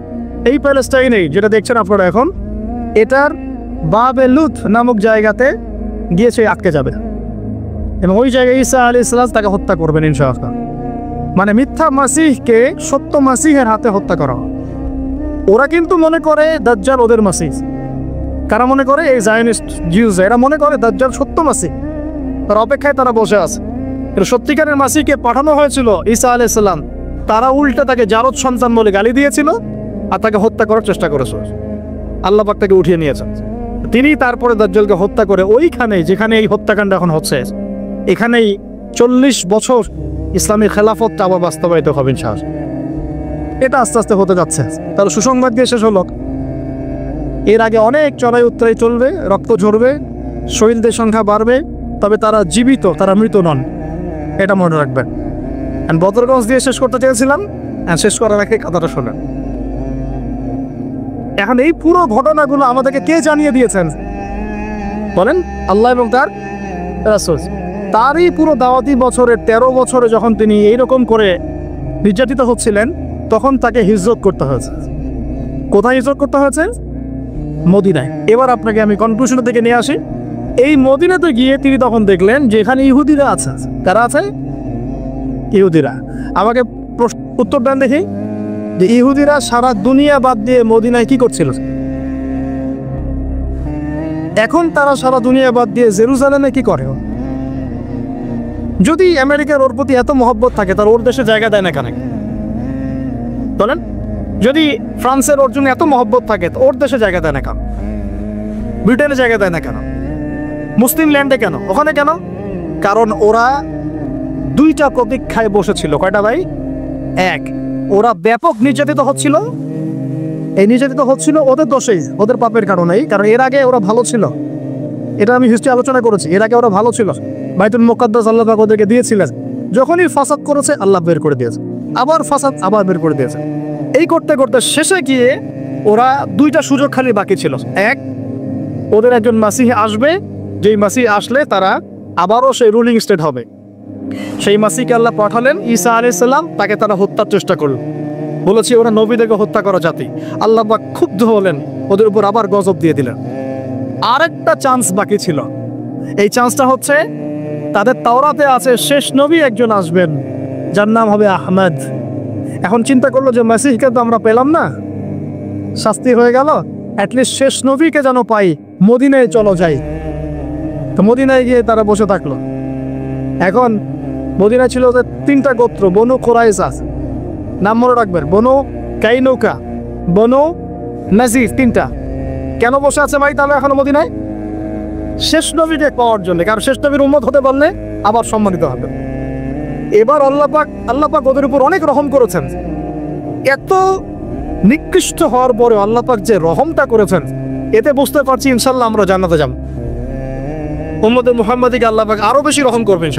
এই প্যালেস্টাইনেই যেটা দেখছেন আপনারা এখন, এটার বাবে লুত নামক জায়গাতে গিয়ে সে আটকে যাবে, এবং ওই জায়গায় ঈসা আলাইহিস সালাম তাকে হত্যা করবেন ইনশাআল্লাহ। মানে মিথ্যা মাসিহকে সত্য মাসিহের হাতে হত্যা করা। ওরা কিন্তু মনে করে দাজ্জাল ওদের মাসিহ। কারা মনে করে? এই জায়নিস্ট জিউস, এরা মনে করে দাজ্জাল সত্য মাসিহ, তার অপেক্ষায় তারা বসে আছে। সত্যিকারের মাসিহকে পাঠানো হয়েছিল ঈসা আলাইহিস সালাম, তারা উল্টে তাকে জারদ সন্তান বলে গালি দিয়েছিল আর তাকে হত্যা করার চেষ্টা করেছিল। আল্লাহ পাক তাকে উঠিয়ে নিয়েছেন। তিনি তারপরে দাজ্জালকে হত্যা করে ওইখানেই, যেখানে এই হত্যাকাণ্ড এখন হচ্ছে, এখানেই 40 বছর ইসলামী খেলাফতটা আবার বাস্তবায়িত হবে ইনশাআল্লাহ। এটা আস্তে আস্তে হতে যাচ্ছে। তাহলে সুসংবাদ দিয়ে শেষ হলো। এর আগে অনেক চড়াই উত্তরাই চলবে, রক্ত ঝরবে, শহীদদের সংখ্যা বাড়বে, তবে তারা জীবিত, তারা মৃত নন, এটা মনে রাখবেন। বদরগঞ্জ দিয়ে শেষ করতে চেয়েছিলাম, শেষ করার আগে কথাটা শোনেন। এখন এই পুরো ঘটনাগুলো আমাদেরকে কে জানিয়ে দিয়েছেন বলেন? আল্লাহ এবং তার রাসূল। তারই পুরো দাওয়াতি বছরের 13 বছরে যখন তিনি এইরকম করে নির্যাতিত হচ্ছিলেন, তখন তাকে হিজরত করতে হয়েছে। কোথায় হিজরত করতে হয়েছে? মদিনায়। এবার আপনাকে আমি কনক্লুশনের দিকে নিয়ে আসি। এই মদিনাতে গিয়ে তিনি তখন দেখলেন যে এখানে ইহুদিরা আছে। কারা আছে? ইহুদিরা। আমাকে উত্তর দেন দেখি, যে ইহুদিরা সারা দুনিয়া বাদ দিয়ে মদিনায় কি করছিল? এখন তারা সারা দুনিয়া বাদ দিয়ে জেরুজালেমে কি করে? যদি আমেরিকার ওর প্রতি এত মহব্বত থাকে, তার ওর দেশে জায়গা দেয় না কেন বলেন? যদি ফ্রান্সের ওর জন্য এত মহব্বত থাকে, তো ওর দেশে জায়গা দেয় না কেন? ব্রিটেনে জায়গা দেয় না কেন? মুসলিম ল্যান্ডে কেন? ওখানে কেন? কারণ ওরা দুইটা প্রতীক্ষায় বসেছিল। কয়টা ভাই? এক, ওরা ব্যাপক নির্যাতিত হচ্ছিল। এই নির্যাতিত হচ্ছিল ওদের দোষেই, ওদের পাপের কারণেই। কারণ এর আগে ওরা ভালো ছিল, এটা আমি হিস্ট্রি আলোচনা করেছি। এর আগে ওরা ভালো ছিল, বাইতুল মুকাদ্দাস আল্লাহ পাক ওদেরকে দিয়েছিলেন। যখনই ফাসাদ করেছে আল্লাহ বের করে দিয়েছে, আবার ফাসাদ, আবার বের করে দিয়েছে। এই করতে করতে শেষে গিয়ে ওরা দুইটা সুযোগ খালি বাকি ছিল। এক, ওদের একজন মাসিহ আসবে, যেই মাসিহ আসলে তারা আবারও সেই রুলিং স্টেট হবে। সেই মাসিহকে আল্লাহ পাঠালেন ঈসা আলাইহিস সালাম, তাকে তারা হত্যার চেষ্টা করল। বলেছি ওরা নবীদেরকে হত্যা করা জাতি। আল্লাহ পাক ক্ষুব্ধ হলেন, ওদের উপর আবার গজব দিয়ে দিলেন। আরেকটা চান্স বাকি ছিল। এই চান্সটা হচ্ছে তাদের তাওরাতে আছে শেষ নবী একজন আসবেন, যার নাম হবে আহমদ। এখন চিন্তা করলো যে মাসিহকে তো আমরা পেলাম না, শাস্তি হয়ে গেল, অ্যাটলিস্ট শেষ নবীকে যেন পাই, মদিনায় চলো যাই। তো মদিনায় গিয়ে তারা বসে থাকলো। এখন মদিনায় ছিল ওদের তিনটা গোত্র, বনু কুরাইজা, নাম মনে রাখবেন, বনু কাইনুকা, বনু নাজির, তিনটা। কেন বসে আছে ভাই তাহলে এখনো মদিনায়? শেষ নবীকে পাওয়ার জন্য। কারণ শেষ নবীর উম্মত হতে পারলে আবার সম্মানিত হবে। এবার আল্লাহ পাক ওদের উপর অনেক রহম করেছেন। এত নিকৃষ্ট হওয়ার পরে আল্লাহ পাক যে রহমটা করেছেন, এতে বুঝতে পারছি ইনশাল্লাহ আমরা জান্নাতে যাব। উম্মতে মুহাম্মাদীকে আল্লাহ পাক আরো বেশি রহম করবেন।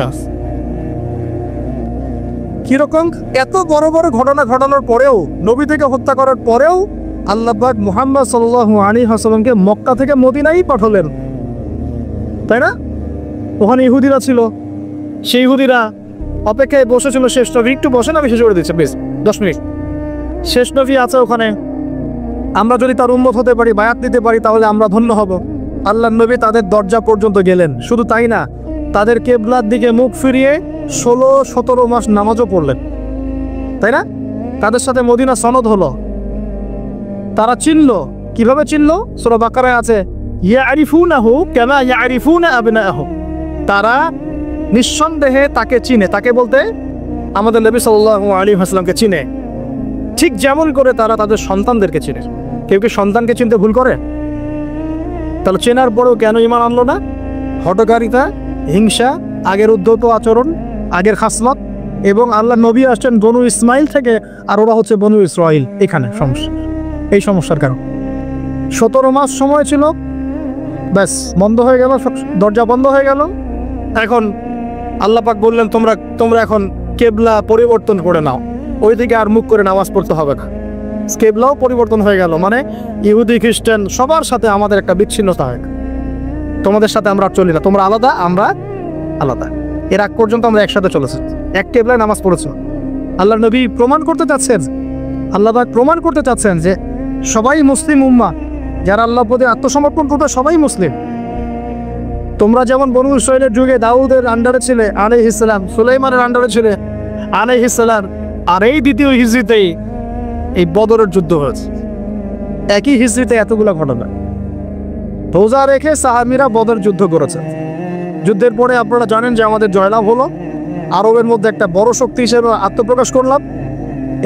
কিরকম? এত বড় বড় ঘটনা ঘটানোর পরেও, নবী থেকে হত্যা করার পরেও আল্লাহ পাক মুহাম্মদ সাল্লাল্লাহু আলাইহি ওয়াসাল্লামকে মক্কা থেকে মদিনায় পাঠালেন, তাই না? ওখানে ইহুদিরা ছিল, সেই ইহুদিরা অপেক্ষায় বসেছিল শেষ নবী। একটু বসেন, আমি শেষ করে দিচ্ছি প্লিজ, 10 মিনিট। শেষ নবী আছে ওখানে, আমরা যদি তার উম্মত হতে পারি, বায়াত দিতে পারি, তাহলে আমরা ধন্য হব। আল্লাহর নবী তাদের দরজা পর্যন্ত গেলেন। শুধু তাই না, তাদের কিবলার দিকে মুখ ফিরিয়ে 16-17 মাস নামাজও পড়লেন, তাই না? তাদের সাথে মদিনা সনদ হলো। তারা চিনল। কিভাবে চিনল? সূরা বাকারায় আছে, ইয়ারিফুনাহু কামা ইয়ারিফুনা আবনাআহু। তারা নিঃসন্দেহে তাকে চিনে। তাকে বলতে আমাদের নবী সাল্লাল্লাহু আলাইহি ওয়াসাল্লামকে চিনে, ঠিক যেমন করে তারা তাদের সন্তানদেরকে চিনে। কেউ কি সন্তানকে চিনতে ভুল করে? তাহলে চেনার পরেও কেন ঈমান আনলো না? হঠকারিতা, হিংসা, আগের উদ্ধত আচরণ, আগের খাসলত। এবং আল্লাহ নবী আসছেন বনু ইসমাইল থেকে, আর ওরা হচ্ছে বনু ইসরাইল। এখানে সমস্যা, এই সমস্যার কারণ। 17 মাস সময় ছিল, ব্যাস বন্ধ হয়ে গেল, দরজা বন্ধ হয়ে গেল। এখন আল্লাহ পাক বললেন, তোমরা এখন কেবলা পরিবর্তন করে নাও, ওই দিকে আর মুখ করে নামাজ পড়তে হবে না। কেবলাও পরিবর্তন হয়ে গেল, মানে ইহুদি খ্রিস্টান সবার সাথে আমাদের একটা বিচ্ছিন্নতা হয়। তোমাদের সাথে আমরা চলি না, তোমরা আলাদা, আমরা আলাদা। এর আগ পর্যন্ত আমরা একসাথে চলেছি, এক কেবলায় নামাজ পড়েছ। আল্লাহ নবী প্রমাণ করতে চাচ্ছেন, আল্লাহ পাক প্রমাণ করতে চাচ্ছেন যে সবাই মুসলিম উম্মাহ, যারা আল্লাহর প্রতি আত্মসমর্পণ করতে সবাই মুসলিম। তোমরা যেমন বনু ইসরাইলের যুগে দাউদের আন্ডারে ছিলে আলাইহিস সালাম, সুলাইমানের আন্ডারে ছিলে আলাইহিস সালাম, আর এই দ্বিতীয় হিজরিতেই এই বদরের যুদ্ধ হয়েছে। একই হিজরিতে এতগুলো ঘটনা। রোজা রেখে সাহাবীরা বদর যুদ্ধ করেছে। যুদ্ধের পরে আপনারা জানেন যে আমাদের জয়লাভ হলো, আরবের মধ্যে একটা বড় শক্তি হিসেবে আত্মপ্রকাশ করলাম।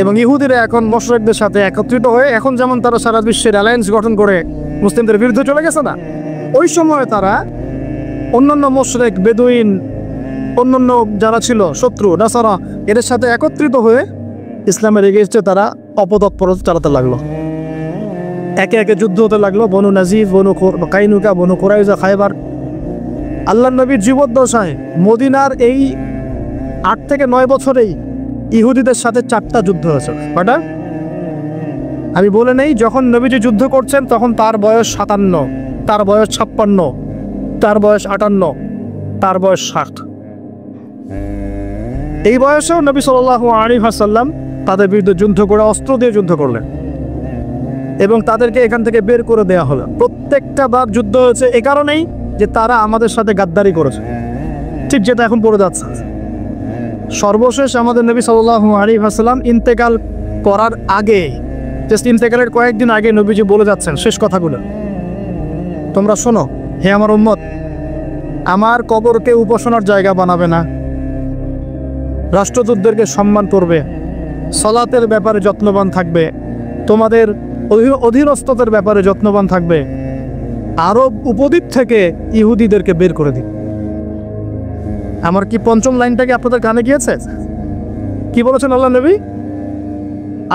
এবং ইহুদিরা এখন মুশরিকদের সাথে একত্রিত হয়ে, এখন যেমন তারা সারা বিশ্বের অ্যালায়েন্স গঠন করে মুসলিমদের বিরুদ্ধে চলে গেছে না, ওই সময় তারা অন্যান্য মুশরিক, বেদুইন, অন্যান্য যারা ছিল শত্রু নাসারা, এদের সাথে একত্রিত হয়ে ইসলামের এগেইনস্টে তারা অপতৎপরতা চালাতে লাগলো। একে একে যুদ্ধ হতে লাগলো। বনু নাজির, বনু কাইনুকা, বনু কুরাইজা, খায়বার। আল্লাহর নবীর জীবদ্দশায় মদিনার এই 8 থেকে 9 বছরেই ইহুদিদের সাথে 4টা যুদ্ধ হয়েছে। কয়টা? আমি বলে নেই, যখন নবীজি যুদ্ধ করছেন তখন তার বয়স 57, তার বয়স 56, তার বয়স 58, তার বয়স 60। এই বয়সেও নবী সাল্লাল্লাহু আলাইহি ওয়াসাল্লাম তাদের বিরুদ্ধে যুদ্ধ করে, অস্ত্র দিয়ে যুদ্ধ করলেন এবং তাদেরকে এখান থেকে বের করে দেওয়া হলো। প্রত্যেকটা বার যুদ্ধ হয়েছে এ কারণেই যে তারা আমাদের সাথে গাদ্দারি করেছে, ঠিক যেটা এখন পড়ে যাচ্ছে। সর্বশেষ আমাদের নবী সাল্লাল্লাহু আলাইহি ওয়াসাল্লাম ইন্তেকাল করার আগে, জাস্ট ইন্তেকালের কয়েকদিন আগে নবীজি বলে যাচ্ছেন শেষ কথাগুলো, তোমরা শোনো, হে আমার উম্মত, আমার কবরকে উপাসনার জায়গা বানাবে না, রাষ্ট্রদূতদেরকে সম্মান করবে, সালাতের ব্যাপারে যত্নবান থাকবে, তোমাদের অধীনস্থদের ব্যাপারে যত্নবান থাকবে, আরব উপদ্বীপ থেকে ইহুদিদেরকে বের করে দিবে। আমার কি পঞ্চম লাইনটা কি আপনাদের কানে গিয়েছে? কি বলেছেন আল্লাহ নবী?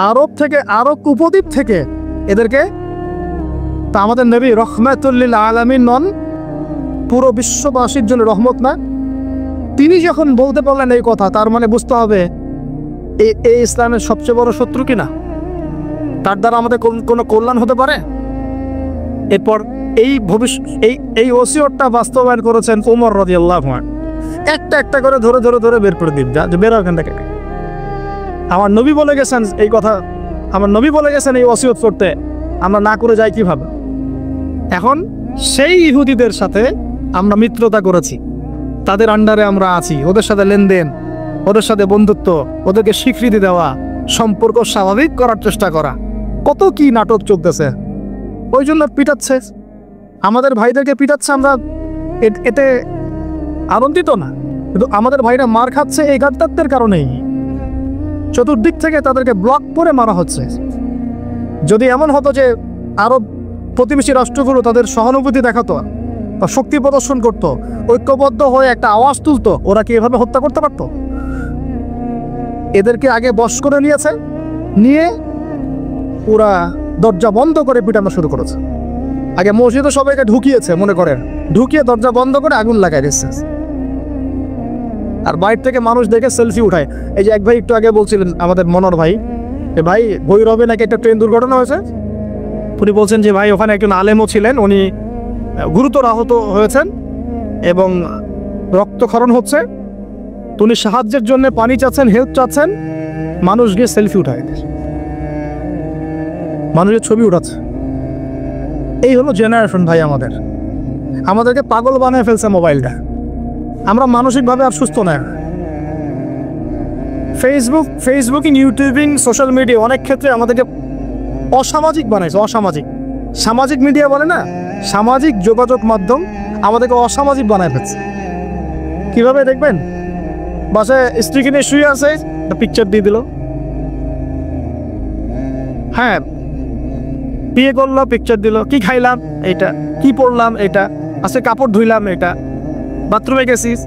আরব থেকে, আরব উপদ্বীপ থেকে এদেরকে, তা আমাদের নবী রহমাতুল্লিল আলামিন নন? পুরো বিশ্ববাসীর জন্য রহমত না? তিনি যখন বলতে পারলেন এই কথা, তার মানে বুঝতে হবে এই ইসলামের সবচেয়ে বড় শত্রু কিনা, তার দ্বারা আমাদের কোনো কল্যাণ হতে পারে। এরপর এই এই ওসিয়তটা বাস্তবায়ন করেছেন ওমর রাদিয়াল্লাহু আনহু। একটা একটা করে ধরে ধরে ধরে বের করে দিন, যা বের ওখান থেকে। আমার নবী বলে গেছেন এই কথা, আমার নবী বলে গেছেন এই ওসিয়ত করতে, আমরা না করে যাই কিভাবে? এখন সেই ইহুদিদের সাথে আমরা মিত্রতা করেছি, তাদের আন্ডারে আমরা আছি, ওদের সাথে লেনদেন, ওদের সাথে বন্ধুত্ব, ওদেরকে স্বীকৃতি দেওয়া, সম্পর্ক স্বাভাবিক করার চেষ্টা করা, কত কি নাটক চলতেছে। ওই জন্য পিটাচ্ছে, আমাদের ভাইদেরকে পিটাচ্ছে, আমরা এতে আনন্দিত না, কিন্তু আমাদের ভাইরা মার খাচ্ছে এই গাদ্দারদের কারণেই। চতুর্দিক থেকে তাদেরকে ব্লক করে মারা হচ্ছে। যদি এমন হতো যে আরব প্রতিবেশী রাষ্ট্রগুলো তাদের সহানুভূতি দেখাতো বা শক্তি প্রদর্শন করত, ঐক্যবদ্ধ হয়ে একটা আওয়াজ তুলতো, ওরা কি এভাবে হত্যা করতে পারতো? এদেরকে আগে বশ করে নিয়েছে, নিয়ে ওরা দরজা বন্ধ করে পিটানো শুরু করেছে। আগে মসজিদে সবাইকে ঢুকিয়েছে, মনে করেন, ঢুকিয়ে দরজা বন্ধ করে আগুন লাগাই দিচ্ছে, আর বাইরে থেকে মানুষ দেখে সেলফি উঠায়। এই যে এক ভাই একটু আগে বলছিলেন, আমাদের মনোর ভাই, ভাই ভৈরবে নাকি একটা ট্রেন দুর্ঘটনা হয়েছে, উনি বলছেন যে ভাই ওখানে একজন আলেমও ছিলেন, উনি গুরুতর আহত হয়েছেন এবং রক্তক্ষরণ হচ্ছে, উনি সাহায্যের জন্য পানি চাচ্ছেন, হেল্প চাচ্ছেন, মানুষ গিয়ে সেলফি উঠায়, মানুষের ছবি উঠাচ্ছে। এই হলো জেনারেশন ভাই আমাদের, আমাদেরকে পাগল বানিয়ে ফেলছে মোবাইলটা। আমরা মানসিকভাবে আর সুস্থ না। ফেসবুকিং, ইউটিউবিং, সোশ্যাল মিডিয়া অনেক ক্ষেত্রে আমাদেরকে অসামাজিক বানাইছে। অসামাজিক, সামাজিক মিডিয়া বলে না, সামাজিক যোগাযোগ মাধ্যম আমাদেরকে অসামাজিক বানায় ফেলছে। কিভাবে দেখবেন? বাসায় স্ত্রী কিনে শুয়ে আছে, একটা পিকচার দিয়ে দিল, হ্যাঁ বিয়ে করলো, পিকচার দিল, কি খাইলাম এটা, কি পড়লাম এটা, আজকে কাপড় ধুইলাম এটা, বাথরুমে গেছিস,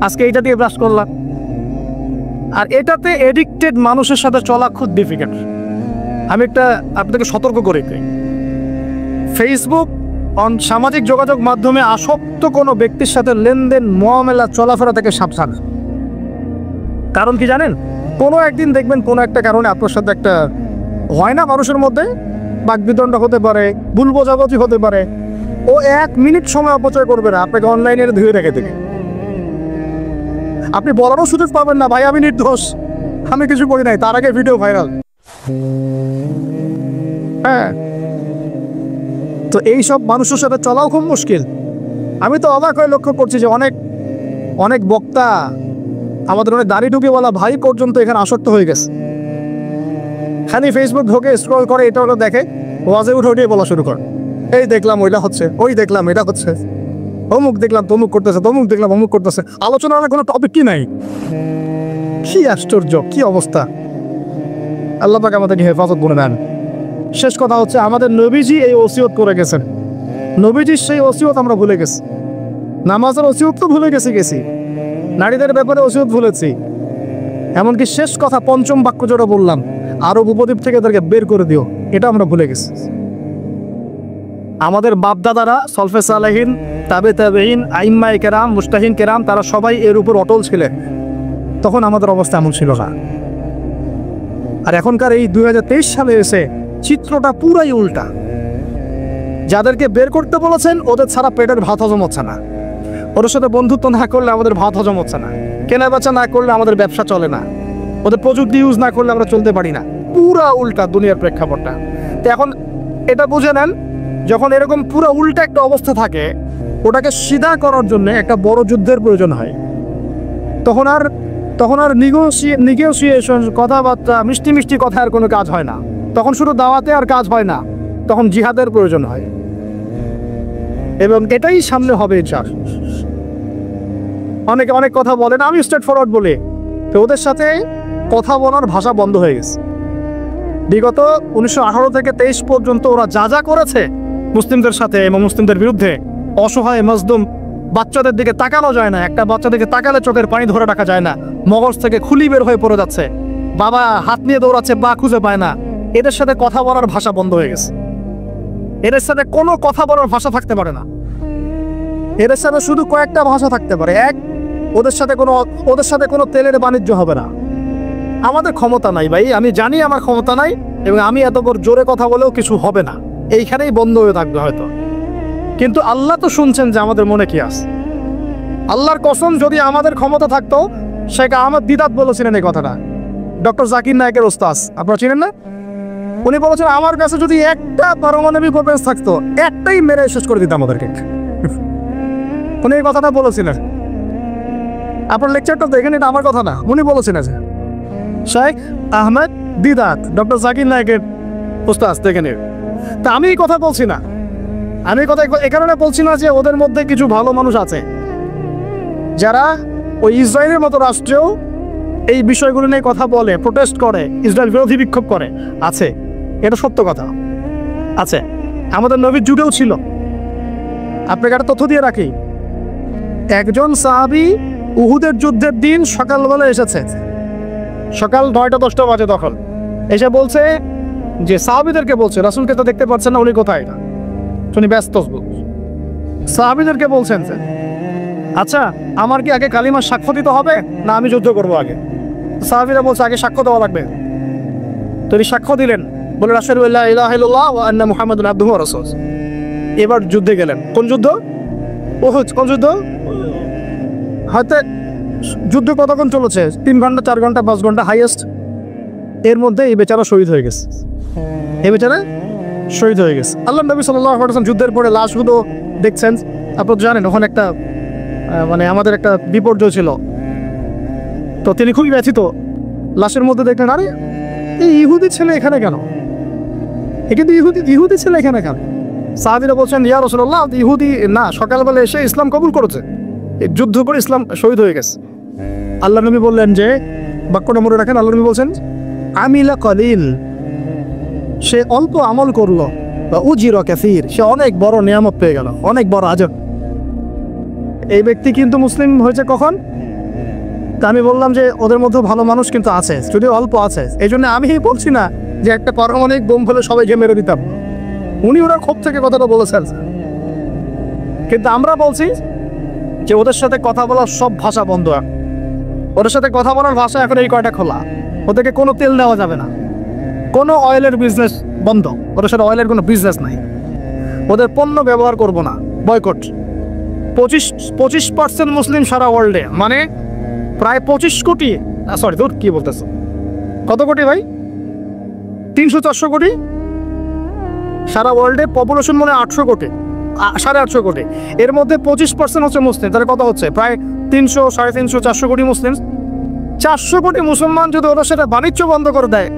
আজকে এইটা দিয়ে ব্রাশ করলাম। আর এটাতে এডিক্টেড মানুষের সাথে চলা খুব ডিফিকাল্ট। আমি একটা আপনাদেরকে সতর্ক করে দিই, ফেসবুক সামাজিক যোগাযোগ মাধ্যমে আসক্ত কোনো ব্যক্তির সাথে লেনদেন, মোয়ামেলা, চলাফেরা থেকে সাবধান। কারণ কি জানেন? কোনো একদিন দেখবেন কোনো একটা কারণে আপনার সাথে একটা হয় না, মানুষের মধ্যে বাকবিতণ্ড হতে পারে, ভুল বোঝাবুঝি হতে পারে, ও 1 মিনিট সময় অপচয় করবে না আপনাকে অনলাইনে ধুয়ে রেখে থেকে। আপনি বলারও সুযোগ পাবেন না, ভাই আমি নির্দোষ, আমি কিছু করি নাই, তার আগে ভিডিও ভাইরাল। হ্যাঁ, তো এই সব মানুষের সাথে চলাও খুব মুশকিল। আমি তো অবাক হয়ে লক্ষ্য করছি যে অনেক অনেক বক্তা, আমাদের অনেক দাড়ি ঢুকে বলা ভাই পর্যন্ত এখানে আসক্ত হয়ে গেছে। খালি ফেসবুক ঢোকে, স্ক্রল করে, এটা ওটা দেখে, ওয়াজে উঠে উঠিয়ে বলা শুরু করে, এই দেখলাম ওইটা হচ্ছে, ওই দেখলাম এটা হচ্ছে, অমুক দেখলাম তমুক করতেছে, তমুক দেখলাম অমুক করতেছে। আলোচনার কোনো টপিক কি নাই। কি আশ্চর্য, কি অবস্থা! আল্লাহ পাক আমাদেরকে হেফাজত করে দেন। শেষ কথা হচ্ছে, আমাদের নবীজি এই ওসিয়ত করে গেছেন, নবীজির সেই ওসিয়ত আমরা ভুলে গেছি। নামাজের ওসিয়ত তো ভুলে গেছি, নারীদের ব্যাপারে ওসিয়ত ভুলেছি, এমনকি শেষ কথা পঞ্চম বাক্য যেটা বললাম, আরব উপদ্বীপ থেকে তাদেরকে বের করে দিও, এটা আমরা ভুলে গেছি। আমাদের বাপদাদারা সলফে সালেহিন, তাবে তাবেইন, আইম্মায়ে কেরাম, মুস্তাহিন কেরাম, তারা সবাই এর উপর অটল ছিলেন। তখন আমাদের অবস্থা এমন ছিল না। আর এখনকার এই 2023 সালে এসে চিত্রটা পুরাই উল্টা। যাদেরকে বের করতে বলেছেন ওদের ছাড়া পেটের ভাত হজম হচ্ছে না, ওদের সাথে বন্ধুত্ব না করলে আমাদের ভাত হজম হচ্ছে না, কেনা বেচা না করলে আমাদের ব্যবসা চলে না, ওদের প্রযুক্তি ইউজ না করলে আমরা চলতে পারি না। পুরা উল্টা দুনিয়ার প্রেক্ষাপটটা। তো এখন এটা বুঝে নেন, যখন এরকম পুরো উল্টা একটা অবস্থা থাকে, ওটাকে সিধা করার জন্য একটা বড় যুদ্ধের প্রয়োজন হয়। তখন আর নিগোসিয়েশন, কথাবার্তা, মিষ্টি মিষ্টি কথা আর কোনো কাজ হয় না। তখন শুধু দাওয়াতে আর কাজ হয় না, তখন জিহাদের প্রয়োজন হয়। এবং এটাই সামনে হবে ইনশাআল্লাহ। অনেকে অনেক কথা বলেন, আমি স্ট্রেট ফরওয়ার্ড বলি, তো ওদের সাথে কথা বলার ভাষা বন্ধ হয়ে গেছে। বিগত 1918 থেকে 23 পর্যন্ত ওরা যা যা করেছে মুসলিমদের সাথে এবং মুসলিমদের বিরুদ্ধে, অসহায় মজলুম বাচ্চাদের দিকে তাকানো যায় না, একটা বাচ্চা দিকে তাকালে চোখের পানি ধরে রাখা যায় না, মগজ থেকে খুলি বের হয়ে পড়ে যাচ্ছে, বাবা হাত নিয়ে দৌড়াচ্ছে, বা খুঁজে পায় না। এদের সাথে কথা বলার ভাষা বন্ধ হয়ে গেছে, এদের সাথে কোনো কথা বলার ভাষা থাকতে পারে না। এদের সাথে শুধু কয়েকটা ভাষা থাকতে পারে। এক, ওদের সাথে কোনো তেলের বাণিজ্য হবে না। আমাদের ক্ষমতা নাই ভাই, আমি জানি আমার ক্ষমতা নাই, এবং আমি এত বড় জোরে কথা বলেও কিছু হবে না, এইখানেই বন্ধ হয়ে থাকবে হয়তো। কিন্তু আল্লাহ তো শুনছেন যে আমাদের মনে কি আছে। আল্লাহর কসম, যদি আমাদের ক্ষমতা থাকতো, শেখ আহমদ দিদাত বলেছিলেন এই কথাটা, ডক্টর জাকির নায়েকের ওস্তাদ, আপনারা চিনেন না? উনি বলেছেন আমার কাছে যদি একটা পারমাণবিক ওয়েপন্স থাকতো, একটাই মেরে শেষ করে দিতাম আমাদেরকে। উনি এই কথাটা বলেছিলেন। আপনার লেকচারটা দেখেন, এটা আমার কথা না, উনি বলেছিলেন। শেখ আহমদ দিদাত, ডক্টর জাকির নায়েকের ওস্তাদ, দেখেন। তা আমি এই কথা বলছি না, আমি এই কথা এ কারণে বলছি না যে ওদের মধ্যে কিছু ভালো মানুষ আছে যারা ওই ইসরায়েলের মতো রাষ্ট্রেও এই বিষয়গুলো নিয়ে কথা বলে, প্রোটেস্ট করে, ইসরায়েল বিরোধী বিক্ষোভ করে, আছে, এটা সত্য কথা আছে, আমাদের নবীর যুগেও ছিল। আপনাকে একটা তথ্য দিয়ে রাখি, একজন সাহাবী উহুদের যুদ্ধের দিন সকালবেলা এসেছে, সকাল 9টা-10টা বাজে, তখন এসে বলছে যে সাহাবীদেরকে বলছে, রাসূলকে তো দেখতে পাচ্ছেন না, উনি কোথায়, উনি ব্যস্ত। সাহাবীদেরকে বলছেন যে আচ্ছা আমার কি আগে কালিমার সাক্ষ্য দিতে হবে না আমি যুদ্ধ করবো আগে? সাহাবীরা বলছে আগে সাক্ষ্য দেওয়া লাগবে। তিনি সাক্ষ্য দিলেন, বলে আশহাদু আল্লা ইলাহা ইল্লাল্লাহ ওয়া আন্না মুহাম্মাদুন আবদুহু ওয়া রাসূলুহু। এবার যুদ্ধে গেলেন। কোন যুদ্ধ? উহুদ। কোন যুদ্ধ? হয়তো যুদ্ধ কতক্ষণ চলেছে? 3 ঘন্টা, 4 ঘন্টা, 5 ঘন্টা হাইয়েস্ট। এর মধ্যে এই বেচারা শহীদ হয়ে গেছে, এই বেচারা শহীদ হয়ে গেছে। আল্লাহ নবী সাল্লাল্লাহু আলাইহি ওয়াসাল্লাম যুদ্ধের পরে লাশগুলো দেখছেন, আপনারা জানেন ওখানে একটা মানে আমাদের একটা বিপর্যয় ছিল, তো তিনি খুবই ব্যথিত। লাশের মধ্যে দেখলেন, আরে এই ইহুদি ছেলে এখানে কেন? কিন্তু ইহুদি ছেলে এখানে কেন? সাহাবীরা বলছেন, ইয়া রাসূলুল্লাহ, ইহুদি না, সকালবেলা এসে ইসলাম কবুল করেছে, যুদ্ধ করে ইসলাম শহীদ হয়ে গেছে। আল্লাহ নবী বললেন যে, বাক্যটা মনে রাখেন, আল্লাহ নবী বলছেন আমিলা কলিল, সে অল্প আমল করলো, বা উজিরা কাসীর, সে অনেক বড় নিয়ামত পেয়ে গেল, অনেক বড় আজর। এই ব্যক্তি কিন্তু মুসলিম হয়েছে কখন? তা আমি বললাম যে ওদের মধ্যে ভালো মানুষ কিন্তু আছে, যদিও অল্প আছে। এই জন্য আমি বলছি না যে একটা পারমাণবিক বোম ফেলে সবাইকে মেরে দিতাম, উনি ওরা ক্ষোভ থেকে কথাটা বলেছেন। কিন্তু আমরা বলছি যে ওদের সাথে কথা বলার সব ভাষা বন্ধ, ওদের সাথে কথা বলার ভাষা এখন এই কয়টা খোলা। ওদেরকে কোনো তেল দেওয়া যাবে না, কোনো অয়েলের বিজনেস বন্ধ, ওদের সাথে অয়েলের কোনো বিজনেস নাই, ওদের পণ্য ব্যবহার করব না, বয়কট। 25% মুসলিম সারা ওয়ার্ল্ডে, মানে প্রায় 25 কোটি, সরি দূর কি বলতেছ, কত কোটি ভাই? 300-400 কোটি সারা ওয়ার্ল্ডে, পপুলেশন মনে 800 কোটি, 850 কোটি। এর মধ্যে 25% হচ্ছে মুসলিম, তাহলে কত হচ্ছে? প্রায় 300, 350, 400 কোটি মুসলিম। 400 কোটি মুসলমান যদি ওদের সাথে বাণিজ্য বন্ধ করে দেয়,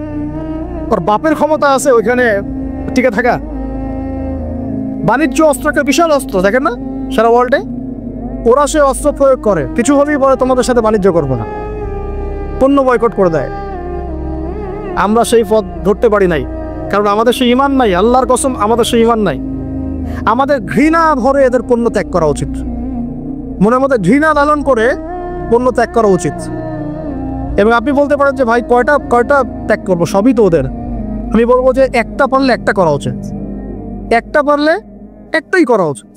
ওর বাপের ক্ষমতা আছে ওইখানে টিকে থাকা? বাণিজ্য অস্ত্র একটা বিশাল অস্ত্র, দেখেন না সারা ওয়ার্ল্ডে, ওরা সে অস্ত্র প্রয়োগ করে, কিছু হলেই বলে তোমাদের সাথে বাণিজ্য করবো না, পণ্য বয়কট করে দেয়। আমরা সেই পথ ধরতে পারি নাই, কারণ আমাদের সেই ঈমান নাই, আল্লাহর কসম আমাদের সেই ঈমান নাই। আমাদের ঘৃণা ভরে এদের পণ্য ত্যাগ করা উচিত, মনের মধ্যে ঘৃণা লালন করে পণ্য ত্যাগ করা উচিত। এবং আপনি বলতে পারেন যে ভাই কয়টা ত্যাগ করবো, সবই তো ওদের। আমি বলবো যে একটা পারলে একটা করা উচিত, একটা পারলে একটাই করা উচিত।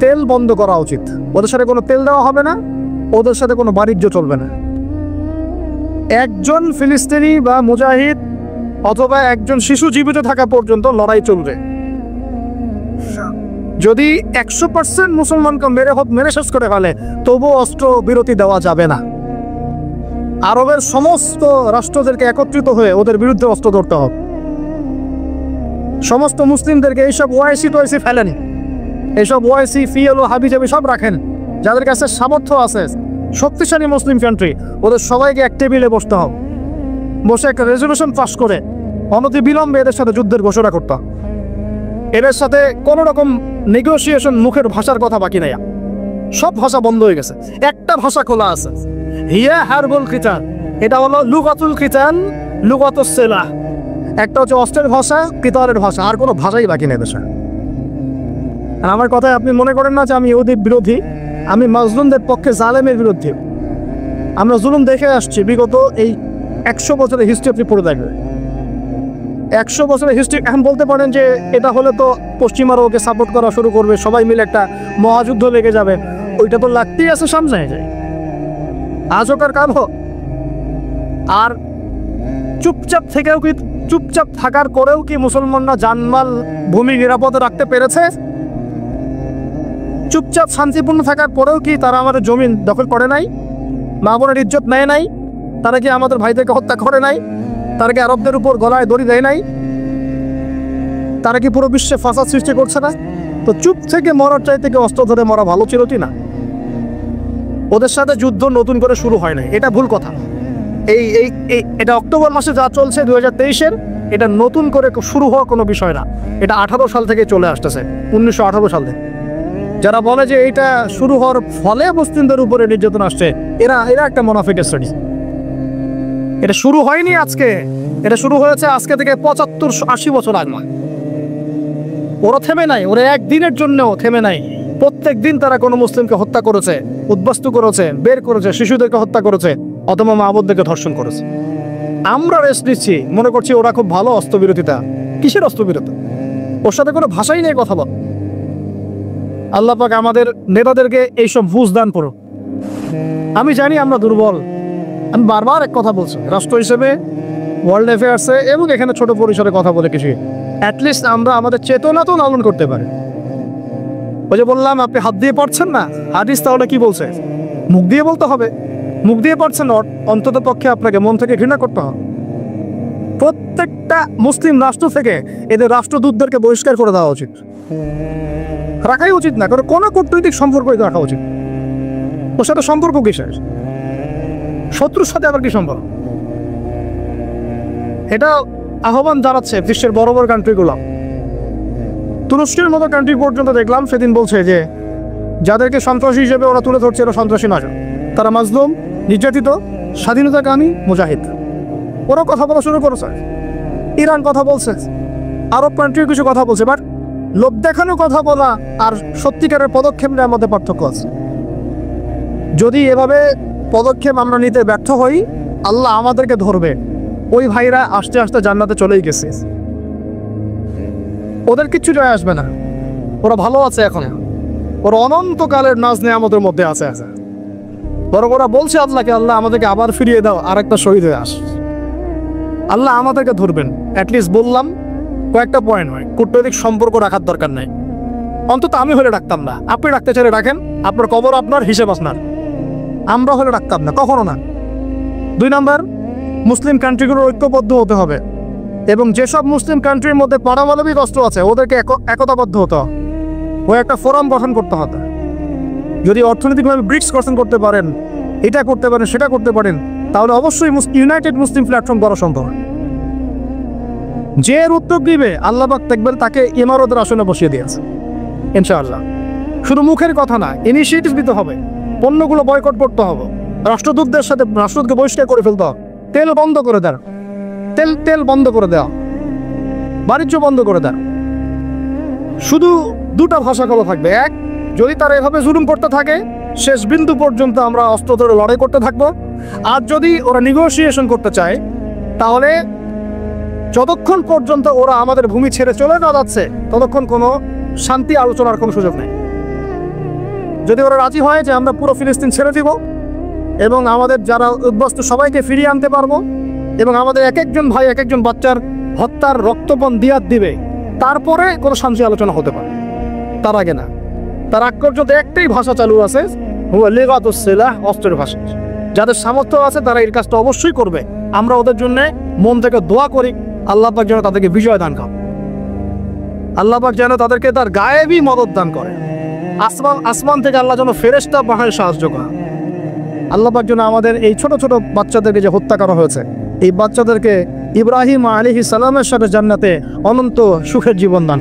তেল বন্ধ করা উচিত, ওদের সাথে কোনো তেল দেওয়া হবে না, ওদের সাথে কোনো বাণিজ্য চলবে না। একজন ফিলিস্তিনি বা মুজাহিদ অথবা একজন শিশু জীবিত থাকা পর্যন্ত লড়াই চলবে। যদি 100% মুসলমানকে মেরে শেষ করে ফেলে, তবু অস্ত্র বিরতি দেওয়া যাবে না। আরবের সমস্ত রাষ্ট্রদেরকে একত্রিত হয়ে ওদের বিরুদ্ধে অস্ত্র ধরতে হবে। সমস্ত মুসলিমদেরকে এইসব ওআইসি টোয়াইসি ফেলেন, এইসব ওআইসি পিএলও হাবিজাবি সব রাখেন, যাদের কাছে সামর্থ্য আছে, শক্তিশালী মুসলিম কান্ট্রি, ওদের সবাইকে এক টেবিলে বসতে হবে, বসে একটা রেজলিউশন পাস করে অনতি বিলম্বে এদের সাথে যুদ্ধের ঘোষণা করতে হবে। এদের সাথে কোনো রকম নেগোসিয়েশন, মুখের ভাষার কথা বাকি নাই, সব ভাষা বন্ধ হয়ে গেছে, একটা ভাষা খোলা আছে, হিয়া হারবুল কিতাল, এটা হলো লুগাতুল কিতাল, লুগাতুস সিলাহ। একটা হচ্ছে অস্ত্রের ভাষা, কিতালের ভাষা, আর কোনো ভাষাই বাকি নেই দেশে। আর আমার কথায় আপনি মনে করেন না যে আমি ইহুদি বিরোধী, আমি মাজলুমদের পক্ষে, জালেমের বিরুদ্ধে। আমরা জুলুম দেখে আসছি বিগত এই 100 বছরের হিস্ট্রি আপনি পড়ে দেখবেন। 100 বছরের হিস্ট্রি। এখন বলতে পারেন যে এটা হলে তো পশ্চিমারা ওকে সাপোর্ট করা শুরু করবে, সবাই মিলে একটা মহাযুদ্ধ লেগে যাবে। ওইটা তো লাগতেই আছে সামনে যায়, আজও কার কাল হোক। আর চুপচাপ থাকার পরেও কি মুসলমানরা জানমাল ভূমি নিরাপদে রাখতে পেরেছে? চুপচাপ শান্তিপূর্ণ থাকার পরেও কি তারা আমাদের জমিন দখল করে নাই? মা বোনের ইজ্জত নেয় নাই? তারা কি আমাদের ভাইদেরকে হত্যা করে নাই? তারা কি আরবদের উপর গলায় দড়ি দেয় নাই? তারা কি পুরো বিশ্বে ফাসাদ সৃষ্টি করছে না? তো চুপ থেকে মরার চাইতে কি অস্ত্র ধরে মরা ভালো ছিল কি না? ওদের সাথে যুদ্ধ নতুন করে শুরু হয় নাই, এটা ভুল কথা। এটা অক্টোবর মাসে যা চলছে 2023-এর, এটা নতুন করে শুরু হওয়া কোনো বিষয় না। এটা 18 সাল থেকে চলে আসতেছে, 1918 সাল থেকে। যারা বলে যে এটা শুরু হওয়ার ফলে মুসলিমদের উপরে নির্যাতন আসছে, এরা একটা মুনাফিক স্টাডি। এটা শুরু হয়নি আজকে, এটা শুরু হয়েছে আজকে থেকে 75-80 বছর আগে। ওরা থেমে নাই, ওরা একদিনের জন্যও থেমে নাই। প্রত্যেক দিন তারা কোনো মুসলিমকে হত্যা করেছে, উদ্বাস্তু করেছে, বের করেছে, শিশুদেরকে হত্যা করেছে, অথবা মা বোনদেরকে ধর্ষণ করেছে। আমরা রেস্ট নিচ্ছি, মনে করছি ওরা খুব ভালো অস্ত্রবিরতিটা। কিসের অস্ত্রবিরতি? ওর সাথে কোনো ভাষাই নেই কথা বল। আল্লাহ পাক আমাদের নেতাদেরকে এইসব বুঝ দান করো। আমি জানি আমরা দুর্বল, আমি বারবার এক কথা বলছি, রাষ্ট্র হিসেবে, ওয়ার্ল্ড অ্যাফেয়ার্সে এবং এখানে ছোট পরিসরে কথা বলে কিছু অ্যাটলিস্ট আমরা আমাদের চেতনা তো লালন করতে পারি। ওই যে বললাম আপনি হাত দিয়ে পড়ছেন না, হাদিস তাহলে কি বলছে? মুখ দিয়ে বলতে হবে। মুখ দিয়ে পড়ছেন, অন্তত পক্ষে আপনাকে মন থেকে ঘৃণা করতে হবে। প্রত্যেকটা মুসলিম রাষ্ট্র থেকে এদের রাষ্ট্রদূতদেরকে বহিষ্কার করে দেওয়া উচিত, রাখাই উচিত না। কারণ কোনো কূটনৈতিক সম্পর্ক রাখা উচিত। ওর সাথে সম্পর্ক কিসের? শত্রুর সাথে আবার কি সম্পর্ক? এটা আহ্বান জানাচ্ছে বিশ্বের বড় বড় কান্ট্রিগুলো। তুরস্কের মতো কান্ট্রি পর্যন্ত দেখলাম সেদিন বলছে যে যাদেরকে সন্ত্রাসী হিসেবে ওরা তুলে ধরছে, ওরা সন্ত্রাসী নয়, তারা মাজলুম, নির্যাতিত, স্বাধীনতাকামী মুজাহিদ। ওরা কথা বলা শুরু করেছে। ইরান কথা বলছে, আরব কান্ট্রিও কিছু কথা বলছে। বাট লোক দেখানো কথা বলা আর সত্যিকারের পদক্ষেপ নেওয়ার মধ্যে পার্থক্য আছে। যদি এভাবে পদক্ষেপ আমরা নিতে ব্যর্থ হই, আল্লাহ আমাদেরকে ধরবে। ওই ভাইরা আস্তে আস্তে জান্নাতে চলেই গেছে, ওদের কিচ্ছু জয় আসবে না। ওরা ভালো আছে এখন, ওরা অনন্তকালের নাজ নেয়ামতের মধ্যে আছে। বরং ওরা বলছে আল্লাহকে, আল্লাহ আমাদেরকে আবার ফিরিয়ে দাও, আর একটা শহীদ হয়ে আস। আল্লাহ আমাদেরকে ধরবেন। অ্যাটলিস্ট বললাম কয়েকটা পয়েন্ট হয়, কূটনৈতিক সম্পর্ক রাখার দরকার নাই। অন্তত আমি হলে রাখতাম না। আপনি রাখতে চাইলে রাখেন, আপনার কবর আপনার, হিসেব আপনার। আমরা হলে রাখতাম না, কখনো না। 2 নম্বর, মুসলিম কান্ট্রিগুলোর ঐক্যবদ্ধ হতে হবে এবং যেসব মুসলিম কান্ট্রির মধ্যে পারমাণবিক অস্ত্র আছে ওদেরকে একতাবদ্ধ হতে হবে। ওই একটা ফোরাম গঠন করতে হবে। যদি অর্থনৈতিকভাবে ব্রিক্স গঠন করতে পারেন, এটা করতে পারেন, সেটা করতে পারেন, তাহলে অবশ্যই ইউনাইটেড মুসলিম প্ল্যাটফর্ম করা সম্ভব। যে উদ্যোগ দিবে আল্লাহ পাক দেখবেন তাকে ইমারতের আসনে বসিয়ে দিয়েছে ইনশাআল্লাহ। শুধু মুখের কথা না, ইনিশিয়েটিভ দিতে হবে। পণ্যগুলো বয়কট করতে হবে, রাষ্ট্রদূতদের সাথে রাষ্ট্রদূতকে বহিষ্কার করে ফেলতে হবে, তেল বন্ধ করে দেন, তেল বন্ধ করে দেওয়া, বাণিজ্য বন্ধ করে দেন। শুধু 2টা ভাষা খোলা থাকবে। এক, যদি তারা এভাবে জুলুম করতে থাকে, শেষ বিন্দু পর্যন্ত আমরা অস্ত্র ধরে লড়াই করতে থাকবো। আর যদি ওরা নেগোসিয়েশন করতে চায়, তাহলে যতক্ষণ পর্যন্ত ওরা আমাদের ভূমি ছেড়ে চলে না যাচ্ছে, ততক্ষণ কোনো শান্তি আলোচনার কোনো সুযোগ নেই। যদি ওরা রাজি হয় যে আমরা পুরো ফিলিস্তিন ছেড়ে দিব এবং আমাদের যারা উদ্বাস্তু সবাইকে ফিরিয়ে আনতে পারবো এবং আমাদের এক একজন ভাই এক একজন বাচ্চার হত্যার রক্তপণ দিয়াত দিবে, তারপরে কোনো শান্তি আলোচনা হতে পারে। তার আগে না। তার আগ পর্যন্ত একটাই ভাষা চালু আছে, অস্ত্রের ভাষা। যাদের সামর্থ্য আছে তারা এই কাজটা অবশ্যই করবে। আমরা ওদের জন্য মন থেকে দোয়া করি, আল্লাহ পাক যেন তাদেরকে বিজয় দান করে, আল্লাহ পাক যেন তাদেরকে তার গায়েবী মদত দান করে। আসমান থেকে আল্লাহ যেন ফেরেশতা পাঠায় সাহায্য করে। আল্লাহ পাক যেন আমাদের এই ছোট ছোট বাচ্চাদেরকে যে হত্যা করা হয়েছে, এই বাচ্চাদেরকে ইব্রাহিম আলাইহিস সালামের সাথে জান্নাতে অনন্ত সুখের জীবন দান।